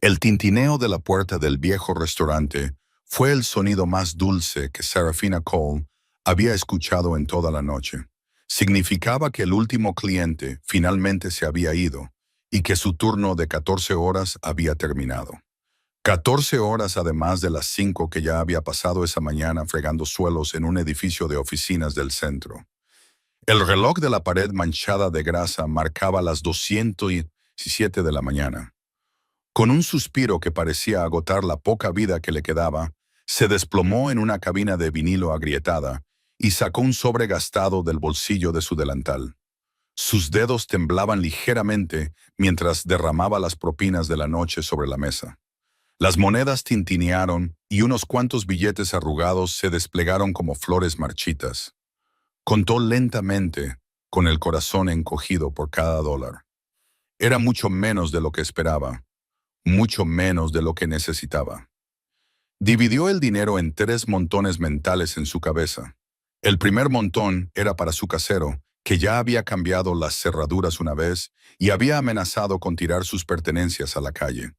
El tintineo de la puerta del viejo restaurante fue el sonido más dulce que Serafina Cole había escuchado en toda la noche. Significaba que el último cliente finalmente se había ido y que su turno de 14 horas había terminado. 14 horas además de las 5 que ya había pasado esa mañana fregando suelos en un edificio de oficinas del centro. El reloj de la pared manchada de grasa marcaba las 217 de la mañana. Con un suspiro que parecía agotar la poca vida que le quedaba, se desplomó en una cabina de vinilo agrietada y sacó un sobre gastado del bolsillo de su delantal. Sus dedos temblaban ligeramente mientras derramaba las propinas de la noche sobre la mesa. Las monedas tintinearon y unos cuantos billetes arrugados se desplegaron como flores marchitas. Contó lentamente, con el corazón encogido por cada dólar. Era mucho menos de lo que esperaba, mucho menos de lo que necesitaba. Dividió el dinero en 3 montones mentales en su cabeza. El primer montón era para su casero, que ya había cambiado las cerraduras una vez y había amenazado con tirar sus pertenencias a la calle.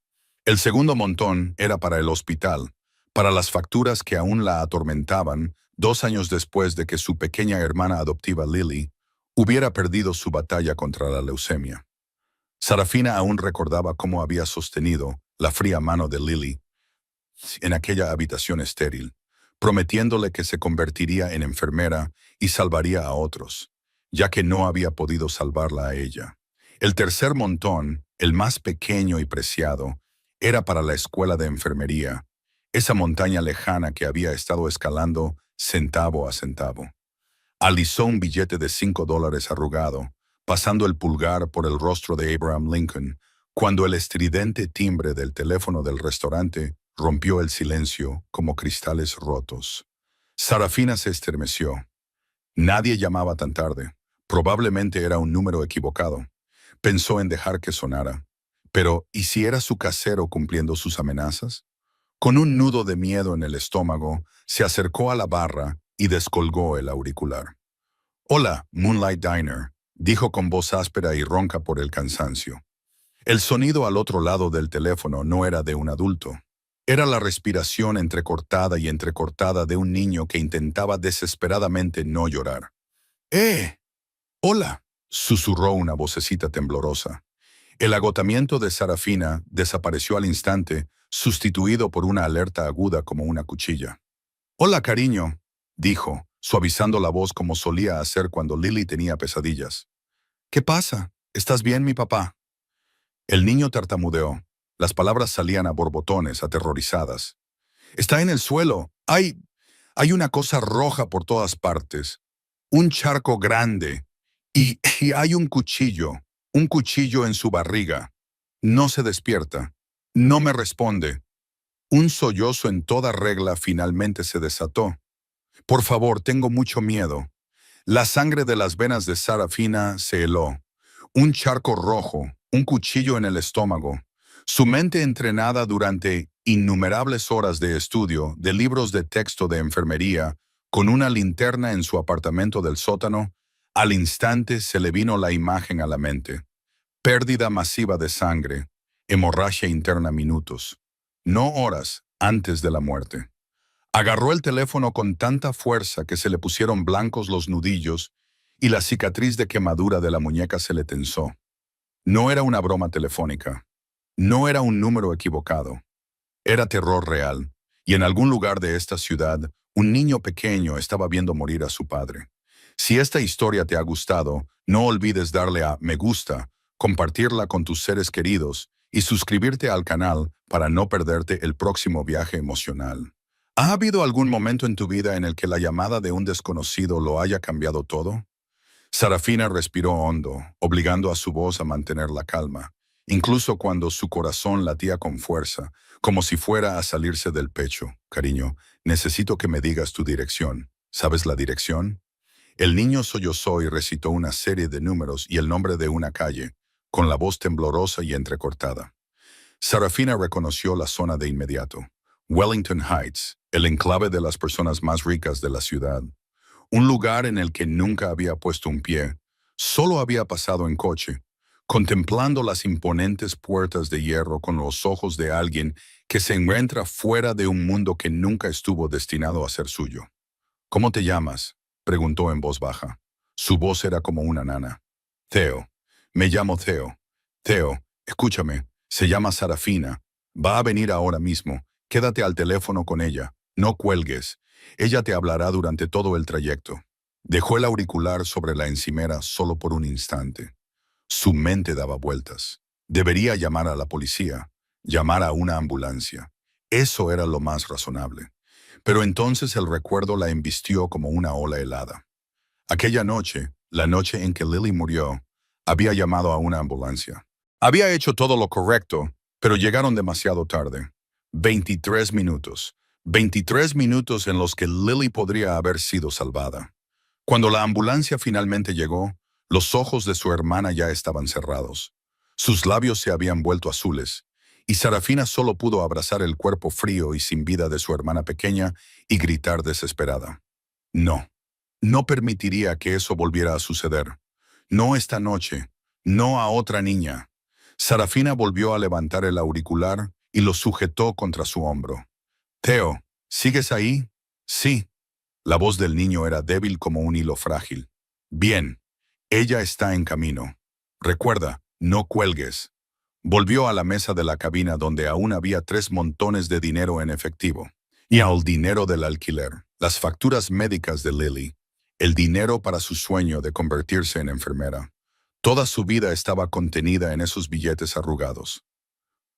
El segundo montón era para el hospital, para las facturas que aún la atormentaban 2 años después de que su pequeña hermana adoptiva Lily hubiera perdido su batalla contra la leucemia. Sarafina aún recordaba cómo había sostenido la fría mano de Lily en aquella habitación estéril, prometiéndole que se convertiría en enfermera y salvaría a otros, ya que no había podido salvarla a ella. El tercer montón, el más pequeño y preciado, era para la escuela de enfermería, esa montaña lejana que había estado escalando centavo a centavo. Alisó un billete de $5 arrugado, pasando el pulgar por el rostro de Abraham Lincoln, cuando el estridente timbre del teléfono del restaurante rompió el silencio como cristales rotos. Sarafina se estremeció. Nadie llamaba tan tarde. Probablemente era un número equivocado. Pensó en dejar que sonara. Pero, ¿y si era su casero cumpliendo sus amenazas? Con un nudo de miedo en el estómago, se acercó a la barra y descolgó el auricular. «Hola, Moonlight Diner», dijo con voz áspera y ronca por el cansancio. El sonido al otro lado del teléfono no era de un adulto. Era la respiración entrecortada y entrecortada de un niño que intentaba desesperadamente no llorar. «¡Eh! ¡Hola!», susurró una vocecita temblorosa. El agotamiento de Sarafina desapareció al instante, sustituido por una alerta aguda como una cuchilla. «Hola, cariño», dijo, suavizando la voz como solía hacer cuando Lily tenía pesadillas. «¿Qué pasa? ¿Estás bien, mi papá?» El niño tartamudeó. Las palabras salían a borbotones, aterrorizadas. «Está en el suelo. Hay una cosa roja por todas partes. Un charco grande. Y hay un cuchillo en su barriga. No se despierta. No me responde». Un sollozo en toda regla finalmente se desató. «Por favor, tengo mucho miedo». La sangre de las venas de Sarafina se heló. Un charco rojo, un cuchillo en el estómago. Su mente entrenada durante innumerables horas de estudio de libros de texto de enfermería, con una linterna en su apartamento del sótano, al instante se le vino la imagen a la mente. Pérdida masiva de sangre, hemorragia interna minutos, no horas antes de la muerte. Agarró el teléfono con tanta fuerza que se le pusieron blancos los nudillos y la cicatriz de quemadura de la muñeca se le tensó. No era una broma telefónica. No era un número equivocado. Era terror real, y en algún lugar de esta ciudad, un niño pequeño estaba viendo morir a su padre. Si esta historia te ha gustado, no olvides darle a me gusta, compartirla con tus seres queridos y suscribirte al canal para no perderte el próximo viaje emocional. ¿Ha habido algún momento en tu vida en el que la llamada de un desconocido lo haya cambiado todo? Sarafina respiró hondo, obligando a su voz a mantener la calma, incluso cuando su corazón latía con fuerza, como si fuera a salirse del pecho. «Cariño, necesito que me digas tu dirección. ¿Sabes la dirección?» El niño sollozó y recitó una serie de números y el nombre de una calle, con la voz temblorosa y entrecortada. Sarafina reconoció la zona de inmediato. Wellington Heights, el enclave de las personas más ricas de la ciudad. Un lugar en el que nunca había puesto un pie, solo había pasado en coche, contemplando las imponentes puertas de hierro con los ojos de alguien que se encuentra fuera de un mundo que nunca estuvo destinado a ser suyo. ¿Cómo te llamas?, preguntó en voz baja. Su voz era como una nana. Theo. Me llamo Theo. Theo, escúchame. Se llama Sarafina. Va a venir ahora mismo. Quédate al teléfono con ella. No cuelgues. Ella te hablará durante todo el trayecto. Dejó el auricular sobre la encimera solo por un instante. Su mente daba vueltas. Debería llamar a la policía, llamar a una ambulancia. Eso era lo más razonable. Pero entonces el recuerdo la embistió como una ola helada. Aquella noche, la noche en que Lily murió, había llamado a una ambulancia. Había hecho todo lo correcto, pero llegaron demasiado tarde. 23 minutos. 23 minutos en los que Lily podría haber sido salvada. Cuando la ambulancia finalmente llegó, los ojos de su hermana ya estaban cerrados. Sus labios se habían vuelto azules, y Sarafina solo pudo abrazar el cuerpo frío y sin vida de su hermana pequeña y gritar desesperada. No, no permitiría que eso volviera a suceder. No esta noche, no a otra niña. Sarafina volvió a levantar el auricular y lo sujetó contra su hombro. Theo, ¿sigues ahí? Sí. La voz del niño era débil como un hilo frágil. Bien, ella está en camino. Recuerda, no cuelgues. Volvió a la mesa de la cabina donde aún había 3 montones de dinero en efectivo. Y al dinero del alquiler, las facturas médicas de Lily, el dinero para su sueño de convertirse en enfermera. Toda su vida estaba contenida en esos billetes arrugados.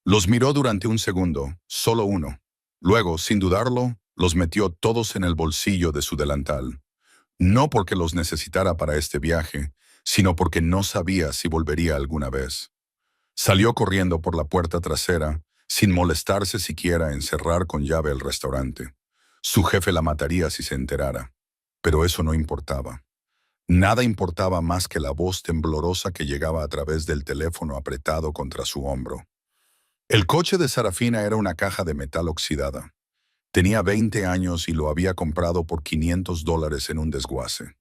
Los miró durante un segundo, solo uno. Luego, sin dudarlo, los metió todos en el bolsillo de su delantal. No porque los necesitara para este viaje, sino porque no sabía si volvería alguna vez. Salió corriendo por la puerta trasera, sin molestarse siquiera en cerrar con llave el restaurante. Su jefe la mataría si se enterara. Pero eso no importaba. Nada importaba más que la voz temblorosa que llegaba a través del teléfono apretado contra su hombro. El coche de Sarafina era una caja de metal oxidada. Tenía 20 años y lo había comprado por $500 en un desguace.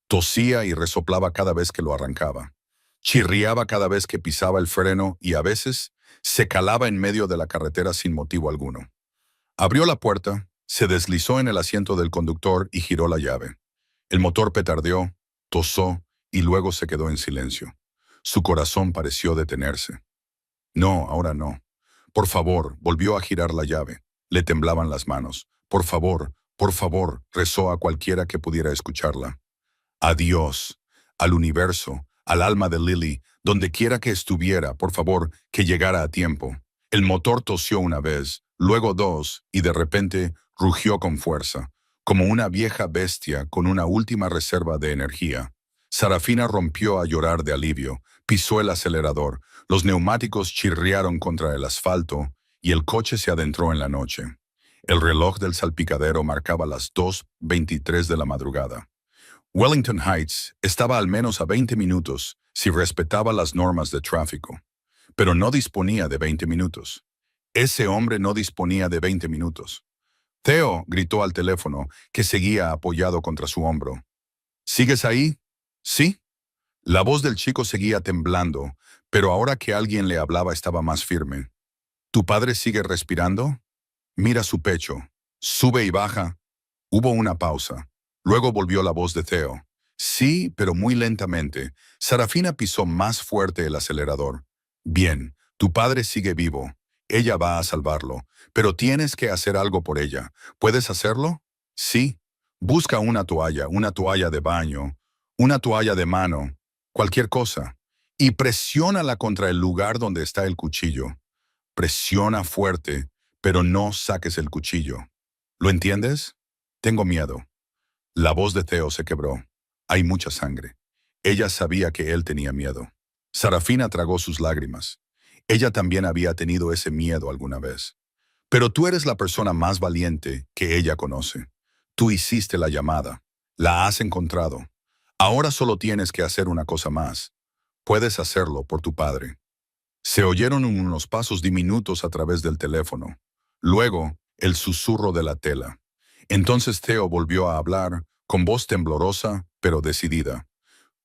Tosía y resoplaba cada vez que lo arrancaba. Chirriaba cada vez que pisaba el freno y a veces se calaba en medio de la carretera sin motivo alguno. Abrió la puerta, se deslizó en el asiento del conductor y giró la llave. El motor petardeó, tosó y luego se quedó en silencio. Su corazón pareció detenerse. No, ahora no. Por favor, volvió a girar la llave. Le temblaban las manos. Por favor, rezó a cualquiera que pudiera escucharla. A Dios, al universo, al alma de Lily, donde quiera que estuviera, por favor, que llegara a tiempo. El motor tosió una vez, luego 2, y de repente rugió con fuerza, como una vieja bestia con una última reserva de energía. Sarafina rompió a llorar de alivio, pisó el acelerador, los neumáticos chirriaron contra el asfalto y el coche se adentró en la noche. El reloj del salpicadero marcaba las 2:23 de la madrugada. Wellington Heights estaba al menos a 20 minutos si respetaba las normas de tráfico, pero no disponía de 20 minutos. Ese hombre no disponía de 20 minutos. Theo gritó al teléfono, que seguía apoyado contra su hombro. ¿Sigues ahí? ¿Sí? La voz del chico seguía temblando, pero ahora que alguien le hablaba estaba más firme. ¿Tu padre sigue respirando? Mira su pecho. Sube y baja. Hubo una pausa. Luego volvió la voz de Theo. Sí, pero muy lentamente. Sarafina pisó más fuerte el acelerador. Bien, tu padre sigue vivo. Ella va a salvarlo, pero tienes que hacer algo por ella. ¿Puedes hacerlo? Sí. Busca una toalla de baño, una toalla de mano, cualquier cosa, y presiónala contra el lugar donde está el cuchillo. Presiona fuerte, pero no saques el cuchillo. ¿Lo entiendes? Tengo miedo. La voz de Theo se quebró. Hay mucha sangre. Ella sabía que él tenía miedo. Sarafina tragó sus lágrimas. Ella también había tenido ese miedo alguna vez. Pero tú eres la persona más valiente que ella conoce. Tú hiciste la llamada. La has encontrado. Ahora solo tienes que hacer una cosa más. Puedes hacerlo por tu padre. Se oyeron unos pasos diminutos a través del teléfono. Luego, el susurro de la tela. Entonces Theo volvió a hablar, con voz temblorosa, pero decidida.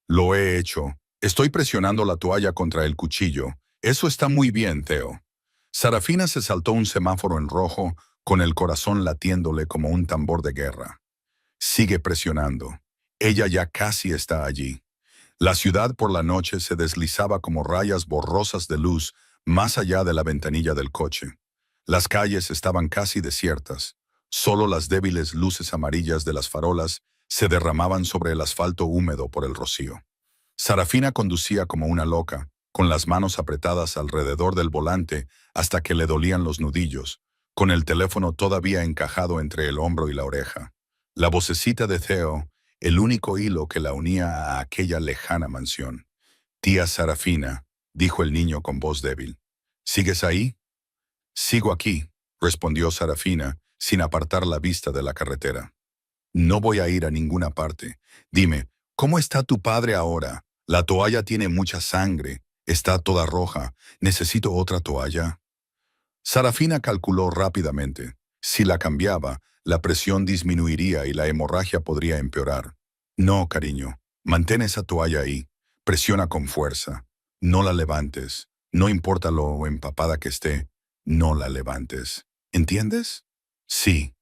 Lo he hecho. Estoy presionando la toalla contra el cuchillo. Eso está muy bien, Theo. Sarafina se saltó un semáforo en rojo, con el corazón latiéndole como un tambor de guerra. Sigue presionando. Ella ya casi está allí. La ciudad por la noche se deslizaba como rayas borrosas de luz más allá de la ventanilla del coche. Las calles estaban casi desiertas. Solo las débiles luces amarillas de las farolas se derramaban sobre el asfalto húmedo por el rocío. Sarafina conducía como una loca, con las manos apretadas alrededor del volante hasta que le dolían los nudillos, con el teléfono todavía encajado entre el hombro y la oreja. La vocecita de Theo, el único hilo que la unía a aquella lejana mansión. «Tía Sarafina», dijo el niño con voz débil. «¿Sigues ahí?» «Sigo aquí», respondió Sarafina, sin apartar la vista de la carretera. «No voy a ir a ninguna parte. Dime, ¿cómo está tu padre ahora? La toalla tiene mucha sangre. Está toda roja. ¿Necesito otra toalla?» Sarafina calculó rápidamente. Si la cambiaba, la presión disminuiría y la hemorragia podría empeorar. «No, cariño. Mantén esa toalla ahí. Presiona con fuerza. No la levantes. No importa lo empapada que esté. No la levantes. ¿Entiendes?» «Sí».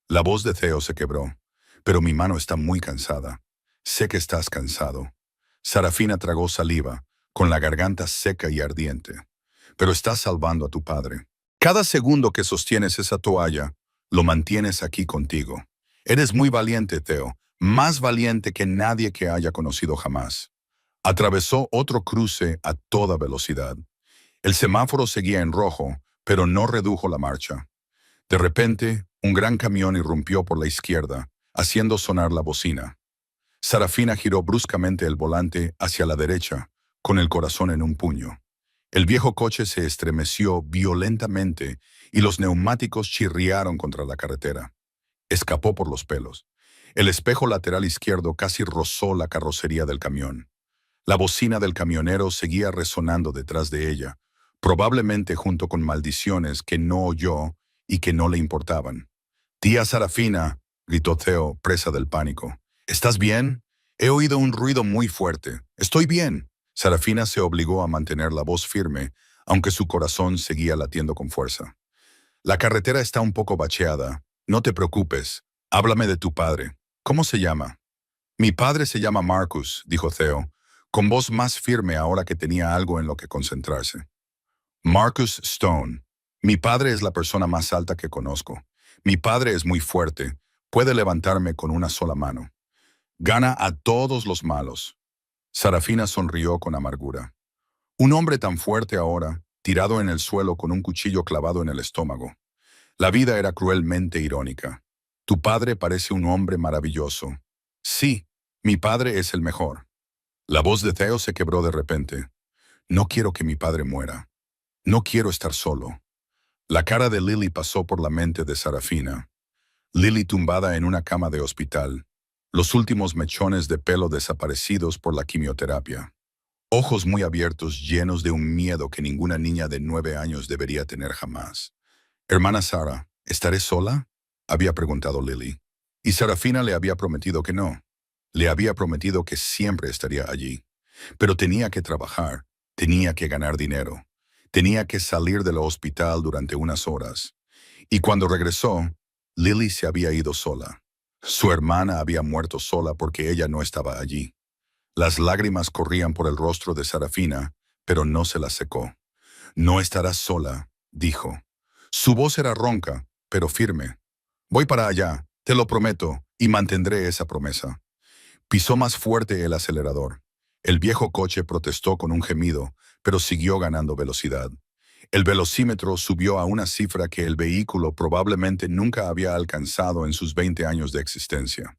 La voz de Theo se quebró. «Pero mi mano está muy cansada. Sé que estás cansado». Sarafina tragó saliva, con la garganta seca y ardiente. «Pero estás salvando a tu padre. Cada segundo que sostienes esa toalla, lo mantienes aquí contigo. Eres muy valiente, Theo, más valiente que nadie que haya conocido jamás». Atravesó otro cruce a toda velocidad. El semáforo seguía en rojo, pero no redujo la marcha. De repente, un gran camión irrumpió por la izquierda, haciendo sonar la bocina. Sarafina giró bruscamente el volante hacia la derecha, con el corazón en un puño. El viejo coche se estremeció violentamente y los neumáticos chirriaron contra la carretera. Escapó por los pelos. El espejo lateral izquierdo casi rozó la carrocería del camión. La bocina del camionero seguía resonando detrás de ella, probablemente junto con maldiciones que no oyó y que no le importaban. «Tía Sarafina», gritó Theo, presa del pánico. «¿Estás bien? He oído un ruido muy fuerte. Estoy bien». Sarafina se obligó a mantener la voz firme, aunque su corazón seguía latiendo con fuerza. «La carretera está un poco bacheada. No te preocupes. Háblame de tu padre. ¿Cómo se llama?» «Mi padre se llama Marcus», dijo Theo, con voz más firme ahora que tenía algo en lo que concentrarse. «Marcus Stone. Mi padre es la persona más alta que conozco. Mi padre es muy fuerte. Puede levantarme con una sola mano. Gana a todos los malos». Sarafina sonrió con amargura. Un hombre tan fuerte ahora, tirado en el suelo con un cuchillo clavado en el estómago. La vida era cruelmente irónica. «Tu padre parece un hombre maravilloso». «Sí, mi padre es el mejor». La voz de Theo se quebró de repente. «No quiero que mi padre muera. No quiero estar solo». La cara de Lily pasó por la mente de Sarafina. Lily tumbada en una cama de hospital, los últimos mechones de pelo desaparecidos por la quimioterapia. Ojos muy abiertos llenos de un miedo que ninguna niña de 9 años debería tener jamás. «Hermana Sara, ¿estaré sola?», había preguntado Lily. Y Sarafina le había prometido que no. Le había prometido que siempre estaría allí. Pero tenía que trabajar, tenía que ganar dinero, tenía que salir del hospital durante unas horas. Y cuando regresó, Lily se había ido sola. Su hermana había muerto sola porque ella no estaba allí. Las lágrimas corrían por el rostro de Sarafina, pero no se las secó. «No estarás sola», dijo. Su voz era ronca, pero firme. «Voy para allá, te lo prometo, y mantendré esa promesa». Pisó más fuerte el acelerador. El viejo coche protestó con un gemido, pero siguió ganando velocidad. El velocímetro subió a una cifra que el vehículo probablemente nunca había alcanzado en sus 20 años de existencia.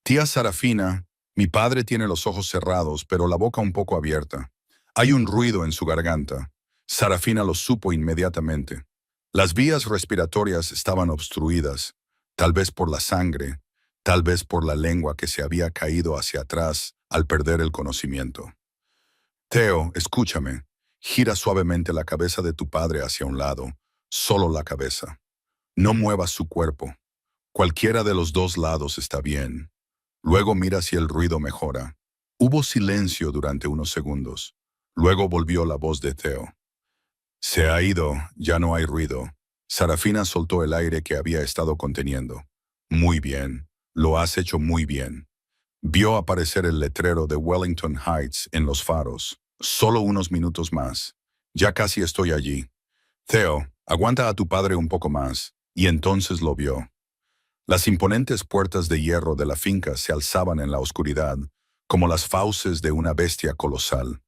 «Tía Sarafina, mi padre tiene los ojos cerrados, pero la boca un poco abierta. Hay un ruido en su garganta». Sarafina lo supo inmediatamente. Las vías respiratorias estaban obstruidas, tal vez por la sangre, tal vez por la lengua que se había caído hacia atrás al perder el conocimiento. «Theo, escúchame. Gira suavemente la cabeza de tu padre hacia un lado, solo la cabeza. No muevas su cuerpo. Cualquiera de los dos lados está bien. Luego mira si el ruido mejora. Hubo silencio durante unos segundos. Luego volvió la voz de Theo. Se ha ido, ya no hay ruido. Sarafina soltó el aire que había estado conteniendo. Muy bien, lo has hecho muy bien. Vio aparecer el letrero de Wellington Heights en los faros. Solo unos minutos más. Ya casi estoy allí. Theo, aguanta a tu padre un poco más. Y entonces lo vio. Las imponentes puertas de hierro de la finca se alzaban en la oscuridad, como las fauces de una bestia colosal.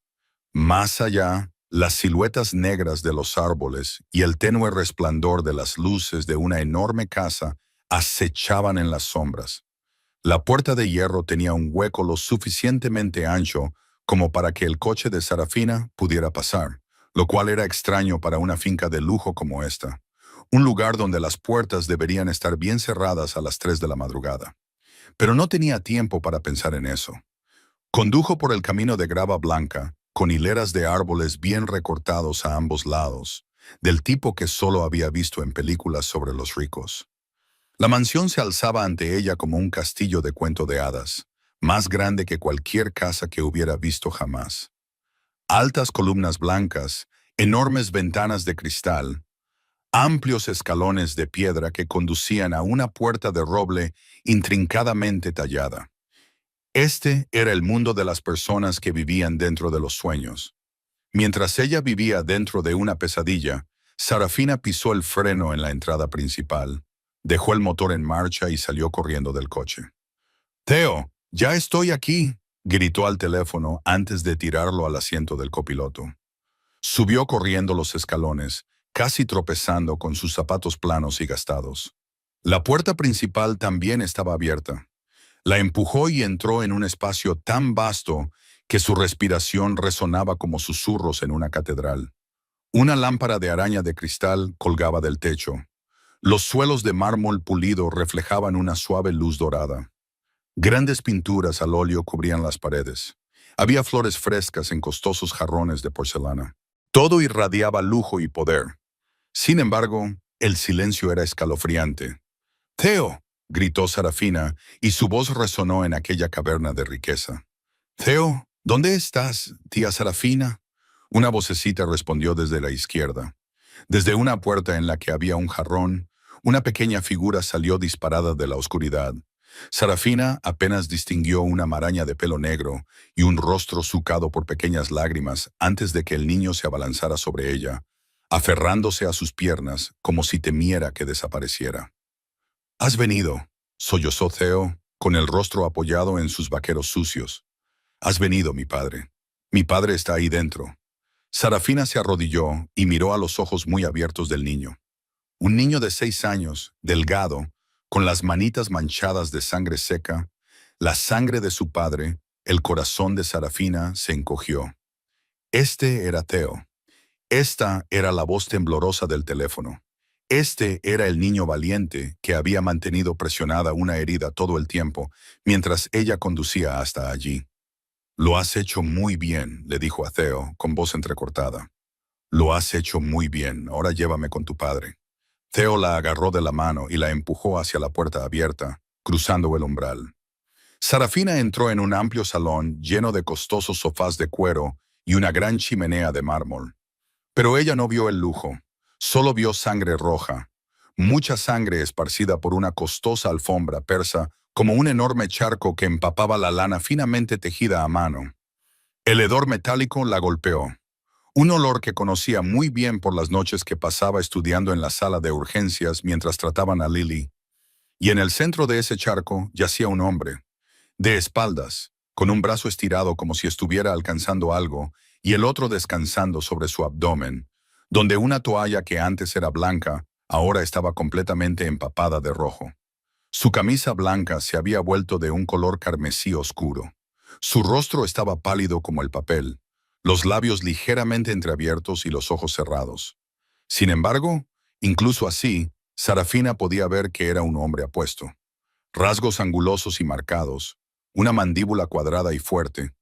Más allá, las siluetas negras de los árboles y el tenue resplandor de las luces de una enorme casa acechaban en las sombras. La puerta de hierro tenía un hueco lo suficientemente ancho como para que el coche de Sarafina pudiera pasar, lo cual era extraño para una finca de lujo como esta, un lugar donde las puertas deberían estar bien cerradas a las 3 de la madrugada. Pero no tenía tiempo para pensar en eso. Condujo por el camino de grava blanca, con hileras de árboles bien recortados a ambos lados, del tipo que solo había visto en películas sobre los ricos. La mansión se alzaba ante ella como un castillo de cuento de hadas, más grande que cualquier casa que hubiera visto jamás. Altas columnas blancas, enormes ventanas de cristal, amplios escalones de piedra que conducían a una puerta de roble intrincadamente tallada. Este era el mundo de las personas que vivían dentro de los sueños. Mientras ella vivía dentro de una pesadilla, Sarafina pisó el freno en la entrada principal, dejó el motor en marcha y salió corriendo del coche. «Theo, ya estoy aquí», gritó al teléfono antes de tirarlo al asiento del copiloto. Subió corriendo los escalones, casi tropezando con sus zapatos planos y gastados. La puerta principal también estaba abierta. La empujó y entró en un espacio tan vasto que su respiración resonaba como susurros en una catedral. Una lámpara de araña de cristal colgaba del techo. Los suelos de mármol pulido reflejaban una suave luz dorada. Grandes pinturas al óleo cubrían las paredes. Había flores frescas en costosos jarrones de porcelana. Todo irradiaba lujo y poder. Sin embargo, el silencio era escalofriante. «Theo», gritó Sarafina, y su voz resonó en aquella caverna de riqueza. «Theo, ¿dónde estás, tía Sarafina?». Una vocecita respondió desde la izquierda. Desde una puerta en la que había un jarrón, una pequeña figura salió disparada de la oscuridad. Sarafina apenas distinguió una maraña de pelo negro y un rostro sucado por pequeñas lágrimas antes de que el niño se abalanzara sobre ella, aferrándose a sus piernas como si temiera que desapareciera. «Has venido», sollozó Theo, con el rostro apoyado en sus vaqueros sucios. «Has venido, mi padre. Mi padre está ahí dentro». Sarafina se arrodilló y miró a los ojos muy abiertos del niño. Un niño de 6 años, delgado, con las manitas manchadas de sangre seca, la sangre de su padre, el corazón de Sarafina se encogió. Este era Theo. Esta era la voz temblorosa del teléfono. Este era el niño valiente que había mantenido presionada una herida todo el tiempo mientras ella conducía hasta allí. «Lo has hecho muy bien», le dijo a Theo con voz entrecortada. «Lo has hecho muy bien, ahora llévame con tu padre». Theo la agarró de la mano y la empujó hacia la puerta abierta, cruzando el umbral. Sarafina entró en un amplio salón lleno de costosos sofás de cuero y una gran chimenea de mármol. Pero ella no vio el lujo, solo vio sangre roja, mucha sangre esparcida por una costosa alfombra persa como un enorme charco que empapaba la lana finamente tejida a mano. El hedor metálico la golpeó. Un olor que conocía muy bien por las noches que pasaba estudiando en la sala de urgencias mientras trataban a Lily. Y en el centro de ese charco yacía un hombre, de espaldas, con un brazo estirado como si estuviera alcanzando algo y el otro descansando sobre su abdomen, donde una toalla que antes era blanca, ahora estaba completamente empapada de rojo. Su camisa blanca se había vuelto de un color carmesí oscuro. Su rostro estaba pálido como el papel, los labios ligeramente entreabiertos y los ojos cerrados. Sin embargo, incluso así, Sarafina podía ver que era un hombre apuesto. Rasgos angulosos y marcados, una mandíbula cuadrada y fuerte,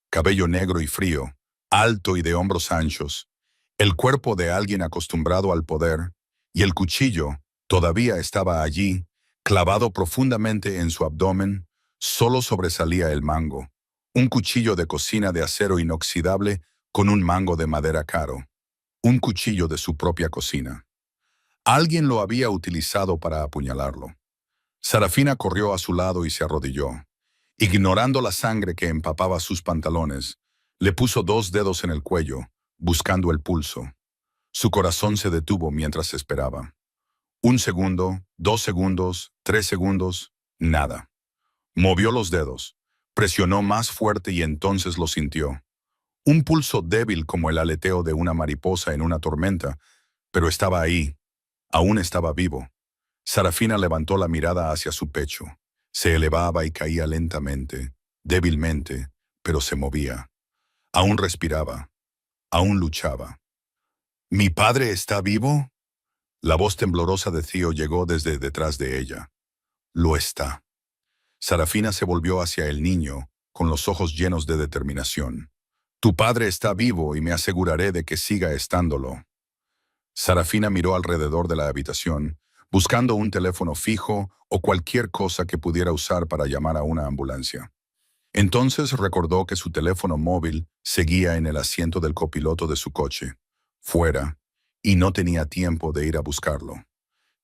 cabello negro y frío, alto y de hombros anchos, el cuerpo de alguien acostumbrado al poder, y el cuchillo todavía estaba allí, clavado profundamente en su abdomen, solo sobresalía el mango, un cuchillo de cocina de acero inoxidable con un mango de madera caro, un cuchillo de su propia cocina. Alguien lo había utilizado para apuñalarlo. Sarafina corrió a su lado y se arrodilló. Ignorando la sangre que empapaba sus pantalones, le puso 2 dedos en el cuello, buscando el pulso. Su corazón se detuvo mientras esperaba. 1 segundo, 2 segundos, 3 segundos, nada. Movió los dedos, presionó más fuerte y entonces lo sintió. Un pulso débil como el aleteo de una mariposa en una tormenta, pero estaba ahí, aún estaba vivo. Sarafina levantó la mirada hacia su pecho. Se elevaba y caía lentamente, débilmente, pero se movía. Aún respiraba, aún luchaba. ¿Mi padre está vivo? La voz temblorosa de Theo llegó desde detrás de ella. Lo está. Sarafina se volvió hacia el niño, con los ojos llenos de determinación. Tu padre está vivo y me aseguraré de que siga estándolo. Sarafina miró alrededor de la habitación, buscando un teléfono fijo o cualquier cosa que pudiera usar para llamar a una ambulancia. Entonces recordó que su teléfono móvil seguía en el asiento del copiloto de su coche, fuera, y no tenía tiempo de ir a buscarlo.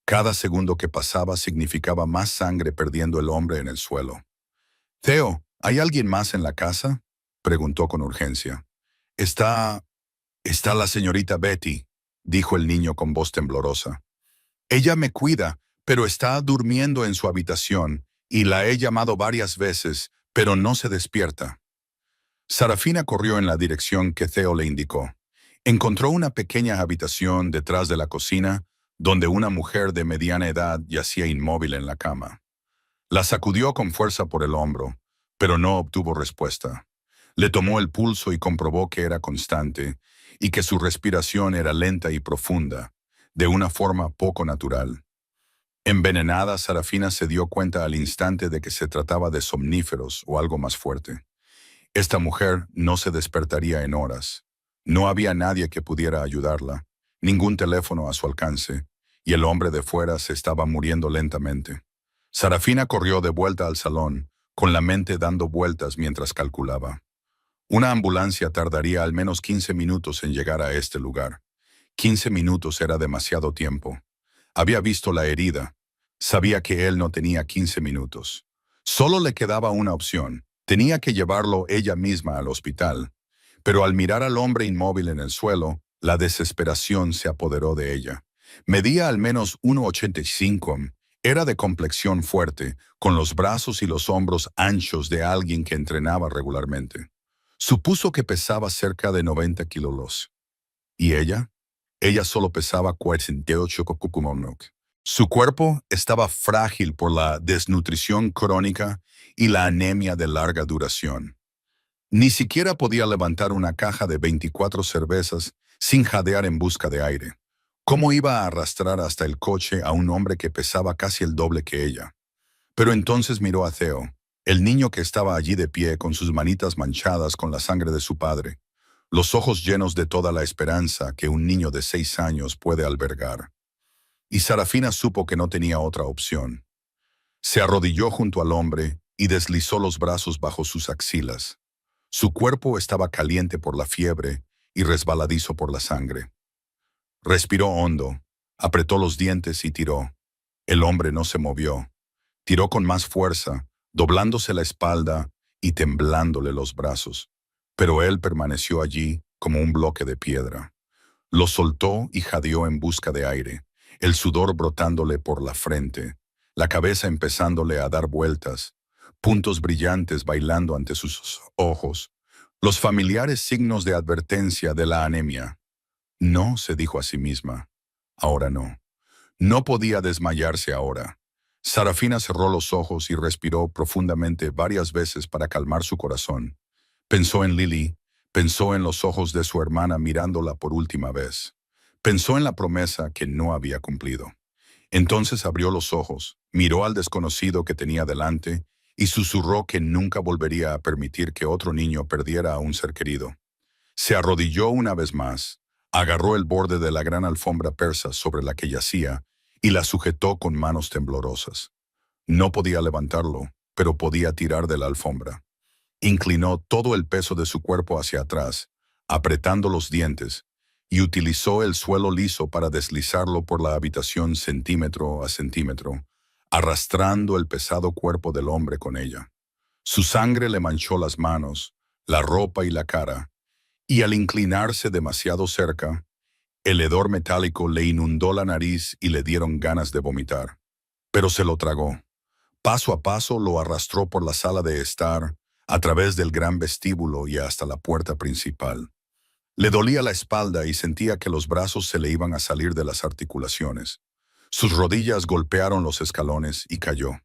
Cada segundo que pasaba significaba más sangre perdiendo el hombre en el suelo. «Theo, ¿hay alguien más en la casa?», preguntó con urgencia. Está la señorita Betty», dijo el niño con voz temblorosa. «Ella me cuida, pero está durmiendo en su habitación y la he llamado varias veces, pero no se despierta». Sarafina corrió en la dirección que Theo le indicó. Encontró una pequeña habitación detrás de la cocina, donde una mujer de mediana edad yacía inmóvil en la cama. La sacudió con fuerza por el hombro, pero no obtuvo respuesta. Le tomó el pulso y comprobó que era constante, y que su respiración era lenta y profunda, de una forma poco natural. Envenenada, Sarafina se dio cuenta al instante de que se trataba de somníferos o algo más fuerte. Esta mujer no se despertaría en horas. No había nadie que pudiera ayudarla, ningún teléfono a su alcance, y el hombre de fuera se estaba muriendo lentamente. Sarafina corrió de vuelta al salón, con la mente dando vueltas mientras calculaba. Una ambulancia tardaría al menos 15 minutos en llegar a este lugar. 15 minutos era demasiado tiempo. Había visto la herida. Sabía que él no tenía 15 minutos. Solo le quedaba una opción. Tenía que llevarlo ella misma al hospital. Pero al mirar al hombre inmóvil en el suelo, la desesperación se apoderó de ella. Medía al menos 1,85. Era de complexión fuerte, con los brazos y los hombros anchos de alguien que entrenaba regularmente. Supuso que pesaba cerca de 90 kilos. ¿Y ella? Ella solo pesaba 48 kilos. Su cuerpo estaba frágil por la desnutrición crónica y la anemia de larga duración. Ni siquiera podía levantar una caja de 24 cervezas sin jadear en busca de aire. ¿Cómo iba a arrastrar hasta el coche a un hombre que pesaba casi el doble que ella? Pero entonces miró a Theo, el niño que estaba allí de pie con sus manitas manchadas con la sangre de su padre, los ojos llenos de toda la esperanza que un niño de 6 años puede albergar. Y Sarafina supo que no tenía otra opción. Se arrodilló junto al hombre y deslizó los brazos bajo sus axilas. Su cuerpo estaba caliente por la fiebre y resbaladizo por la sangre. Respiró hondo, apretó los dientes y tiró. El hombre no se movió. Tiró con más fuerza, doblándose la espalda y temblándole los brazos. Pero él permaneció allí como un bloque de piedra. Lo soltó y jadeó en busca de aire, el sudor brotándole por la frente, la cabeza empezándole a dar vueltas, puntos brillantes bailando ante sus ojos, los familiares signos de advertencia de la anemia. No, se dijo a sí misma. Ahora no. No podía desmayarse ahora. Sarafina cerró los ojos y respiró profundamente varias veces para calmar su corazón. Pensó en Lily, pensó en los ojos de su hermana mirándola por última vez. Pensó en la promesa que no había cumplido. Entonces abrió los ojos, miró al desconocido que tenía delante y susurró que nunca volvería a permitir que otro niño perdiera a un ser querido. Se arrodilló una vez más, agarró el borde de la gran alfombra persa sobre la que yacía y la sujetó con manos temblorosas. No podía levantarlo, pero podía tirar de la alfombra. Inclinó todo el peso de su cuerpo hacia atrás, apretando los dientes, y utilizó el suelo liso para deslizarlo por la habitación centímetro a centímetro, arrastrando el pesado cuerpo del hombre con ella. Su sangre le manchó las manos, la ropa y la cara, y al inclinarse demasiado cerca, el hedor metálico le inundó la nariz y le dieron ganas de vomitar. Pero se lo tragó. Paso a paso lo arrastró por la sala de estar, a través del gran vestíbulo y hasta la puerta principal. Le dolía la espalda y sentía que los brazos se le iban a salir de las articulaciones. Sus rodillas golpearon los escalones y cayó.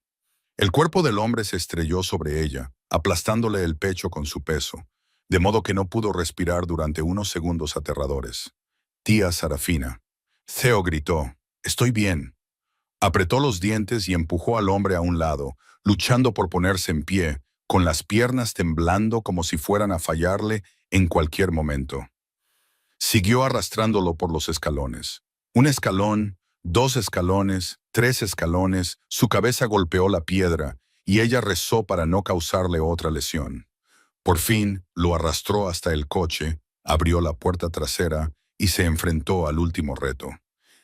El cuerpo del hombre se estrelló sobre ella, aplastándole el pecho con su peso, de modo que no pudo respirar durante unos segundos aterradores. Tía Sarafina. Theo gritó, «Estoy bien». Apretó los dientes y empujó al hombre a un lado, luchando por ponerse en pie, con las piernas temblando como si fueran a fallarle en cualquier momento. Siguió arrastrándolo por los escalones. Un escalón, 2 escalones, 3 escalones, su cabeza golpeó la piedra y ella rezó para no causarle otra lesión. Por fin, lo arrastró hasta el coche, abrió la puerta trasera y se enfrentó al último reto.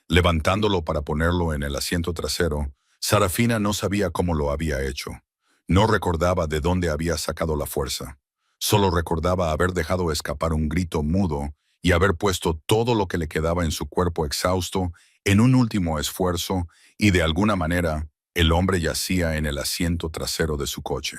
Levantándolo para ponerlo en el asiento trasero, Sarafina no sabía cómo lo había hecho. No recordaba de dónde había sacado la fuerza. Solo recordaba haber dejado escapar un grito mudo y haber puesto todo lo que le quedaba en su cuerpo exhausto en un último esfuerzo y de alguna manera el hombre yacía en el asiento trasero de su coche.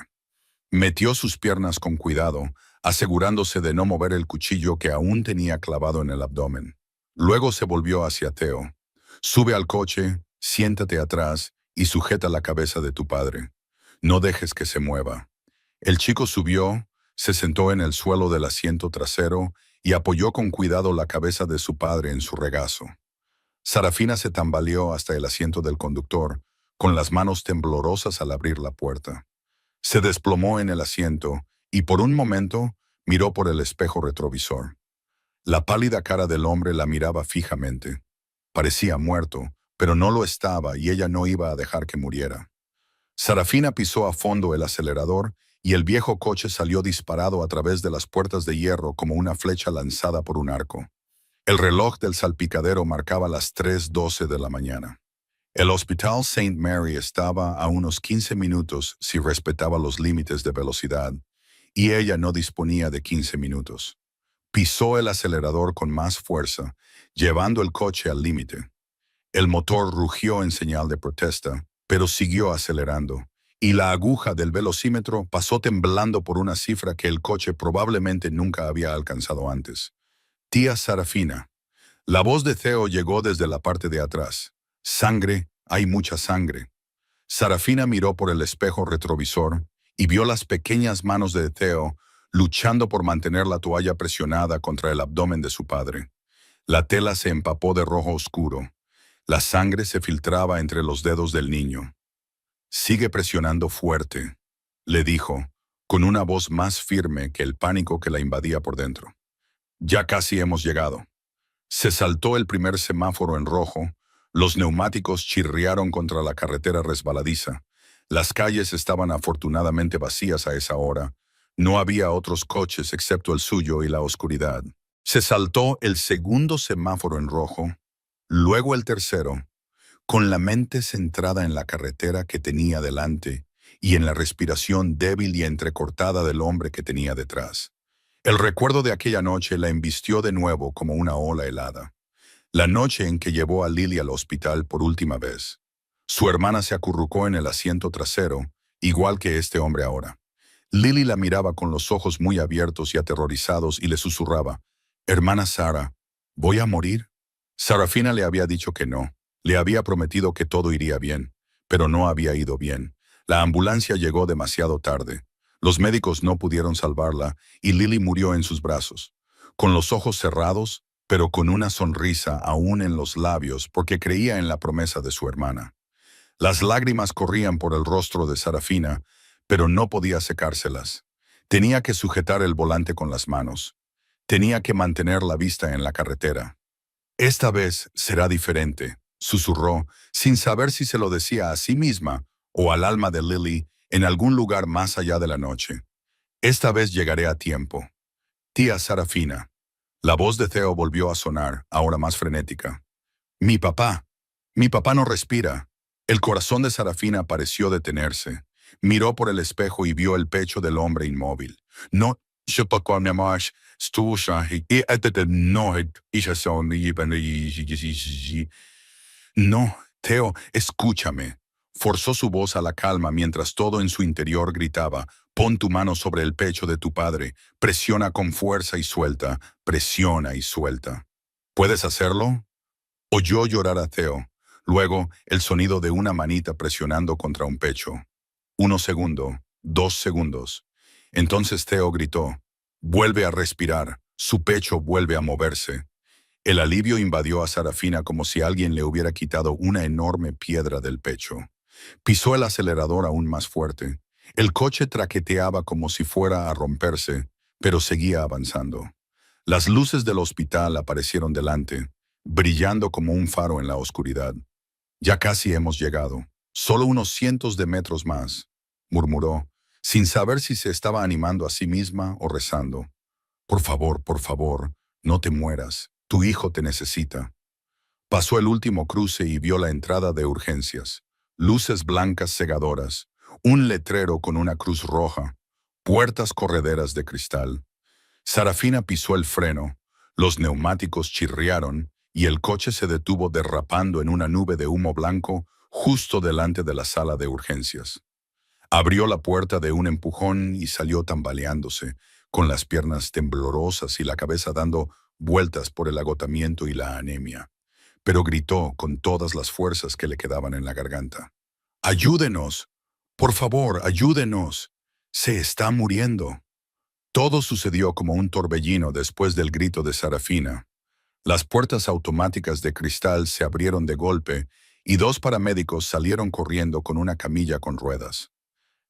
Metió sus piernas con cuidado, asegurándose de no mover el cuchillo que aún tenía clavado en el abdomen. Luego se volvió hacia Theo. «Sube al coche, siéntate atrás y sujeta la cabeza de tu padre. No dejes que se mueva». El chico subió, se sentó en el suelo del asiento trasero y apoyó con cuidado la cabeza de su padre en su regazo. Sarafina se tambaleó hasta el asiento del conductor, con las manos temblorosas al abrir la puerta. Se desplomó en el asiento y por un momento miró por el espejo retrovisor. La pálida cara del hombre la miraba fijamente. Parecía muerto, pero no lo estaba y ella no iba a dejar que muriera. Sarafina pisó a fondo el acelerador y el viejo coche salió disparado a través de las puertas de hierro como una flecha lanzada por un arco. El reloj del salpicadero marcaba las 3:12 de la mañana. El Hospital St. Mary estaba a unos 15 minutos si respetaba los límites de velocidad, y ella no disponía de 15 minutos. Pisó el acelerador con más fuerza, llevando el coche al límite. El motor rugió en señal de protesta, pero siguió acelerando, y la aguja del velocímetro pasó temblando por una cifra que el coche probablemente nunca había alcanzado antes. «Tía Sarafina». La voz de Theo llegó desde la parte de atrás. «Sangre, hay mucha sangre». Sarafina miró por el espejo retrovisor y vio las pequeñas manos de Theo luchando por mantener la toalla presionada contra el abdomen de su padre. La tela se empapó de rojo oscuro. La sangre se filtraba entre los dedos del niño. «Sigue presionando fuerte», le dijo, con una voz más firme que el pánico que la invadía por dentro. «Ya casi hemos llegado». Se saltó el primer semáforo en rojo, los neumáticos chirriaron contra la carretera resbaladiza. Las calles estaban afortunadamente vacías a esa hora. No había otros coches excepto el suyo y la oscuridad. Se saltó el segundo semáforo en rojo, luego el tercero, con la mente centrada en la carretera que tenía delante y en la respiración débil y entrecortada del hombre que tenía detrás. El recuerdo de aquella noche la embistió de nuevo como una ola helada. La noche en que llevó a Lily al hospital por última vez. Su hermana se acurrucó en el asiento trasero, igual que este hombre ahora. Lily la miraba con los ojos muy abiertos y aterrorizados y le susurraba, «Hermana Sara, ¿voy a morir?» Sarafina le había dicho que no. Le había prometido que todo iría bien, pero no había ido bien. La ambulancia llegó demasiado tarde. Los médicos no pudieron salvarla y Lily murió en sus brazos, con los ojos cerrados, pero con una sonrisa aún en los labios porque creía en la promesa de su hermana. Las lágrimas corrían por el rostro de Sarafina, pero no podía secárselas. Tenía que sujetar el volante con las manos. Tenía que mantener la vista en la carretera. «Esta vez será diferente», susurró, sin saber si se lo decía a sí misma o al alma de Lily en algún lugar más allá de la noche. Esta vez llegaré a tiempo. Tía Sarafina. La voz de Theo volvió a sonar, ahora más frenética. Mi papá. Mi papá no respira. El corazón de Sarafina pareció detenerse. Miró por el espejo y vio el pecho del hombre inmóvil. No, je peux pas más, no, Theo, escúchame. Forzó su voz a la calma mientras todo en su interior gritaba: pon tu mano sobre el pecho de tu padre, presiona con fuerza y suelta, presiona y suelta. ¿Puedes hacerlo? Oyó llorar a Theo. Luego, el sonido de una manita presionando contra un pecho. 1 segundo, 2 segundos. Entonces Theo gritó: vuelve a respirar, su pecho vuelve a moverse. El alivio invadió a Sarafina como si alguien le hubiera quitado una enorme piedra del pecho. Pisó el acelerador aún más fuerte. El coche traqueteaba como si fuera a romperse, pero seguía avanzando. Las luces del hospital aparecieron delante, brillando como un faro en la oscuridad. Ya casi hemos llegado. Solo unos cientos de metros más, murmuró, sin saber si se estaba animando a sí misma o rezando. Por favor, no te mueras. Tu hijo te necesita. Pasó el último cruce y vio la entrada de urgencias. Luces blancas cegadoras, un letrero con una cruz roja, puertas correderas de cristal. Sarafina pisó el freno, los neumáticos chirriaron y el coche se detuvo derrapando en una nube de humo blanco justo delante de la sala de urgencias. Abrió la puerta de un empujón y salió tambaleándose, con las piernas temblorosas y la cabeza dando vueltas por el agotamiento y la anemia. Pero gritó con todas las fuerzas que le quedaban en la garganta: ¡ayúdenos! ¡Por favor, ayúdenos! ¡Se está muriendo! Todo sucedió como un torbellino después del grito de Sarafina. Las puertas automáticas de cristal se abrieron de golpe y 2 paramédicos salieron corriendo con una camilla con ruedas.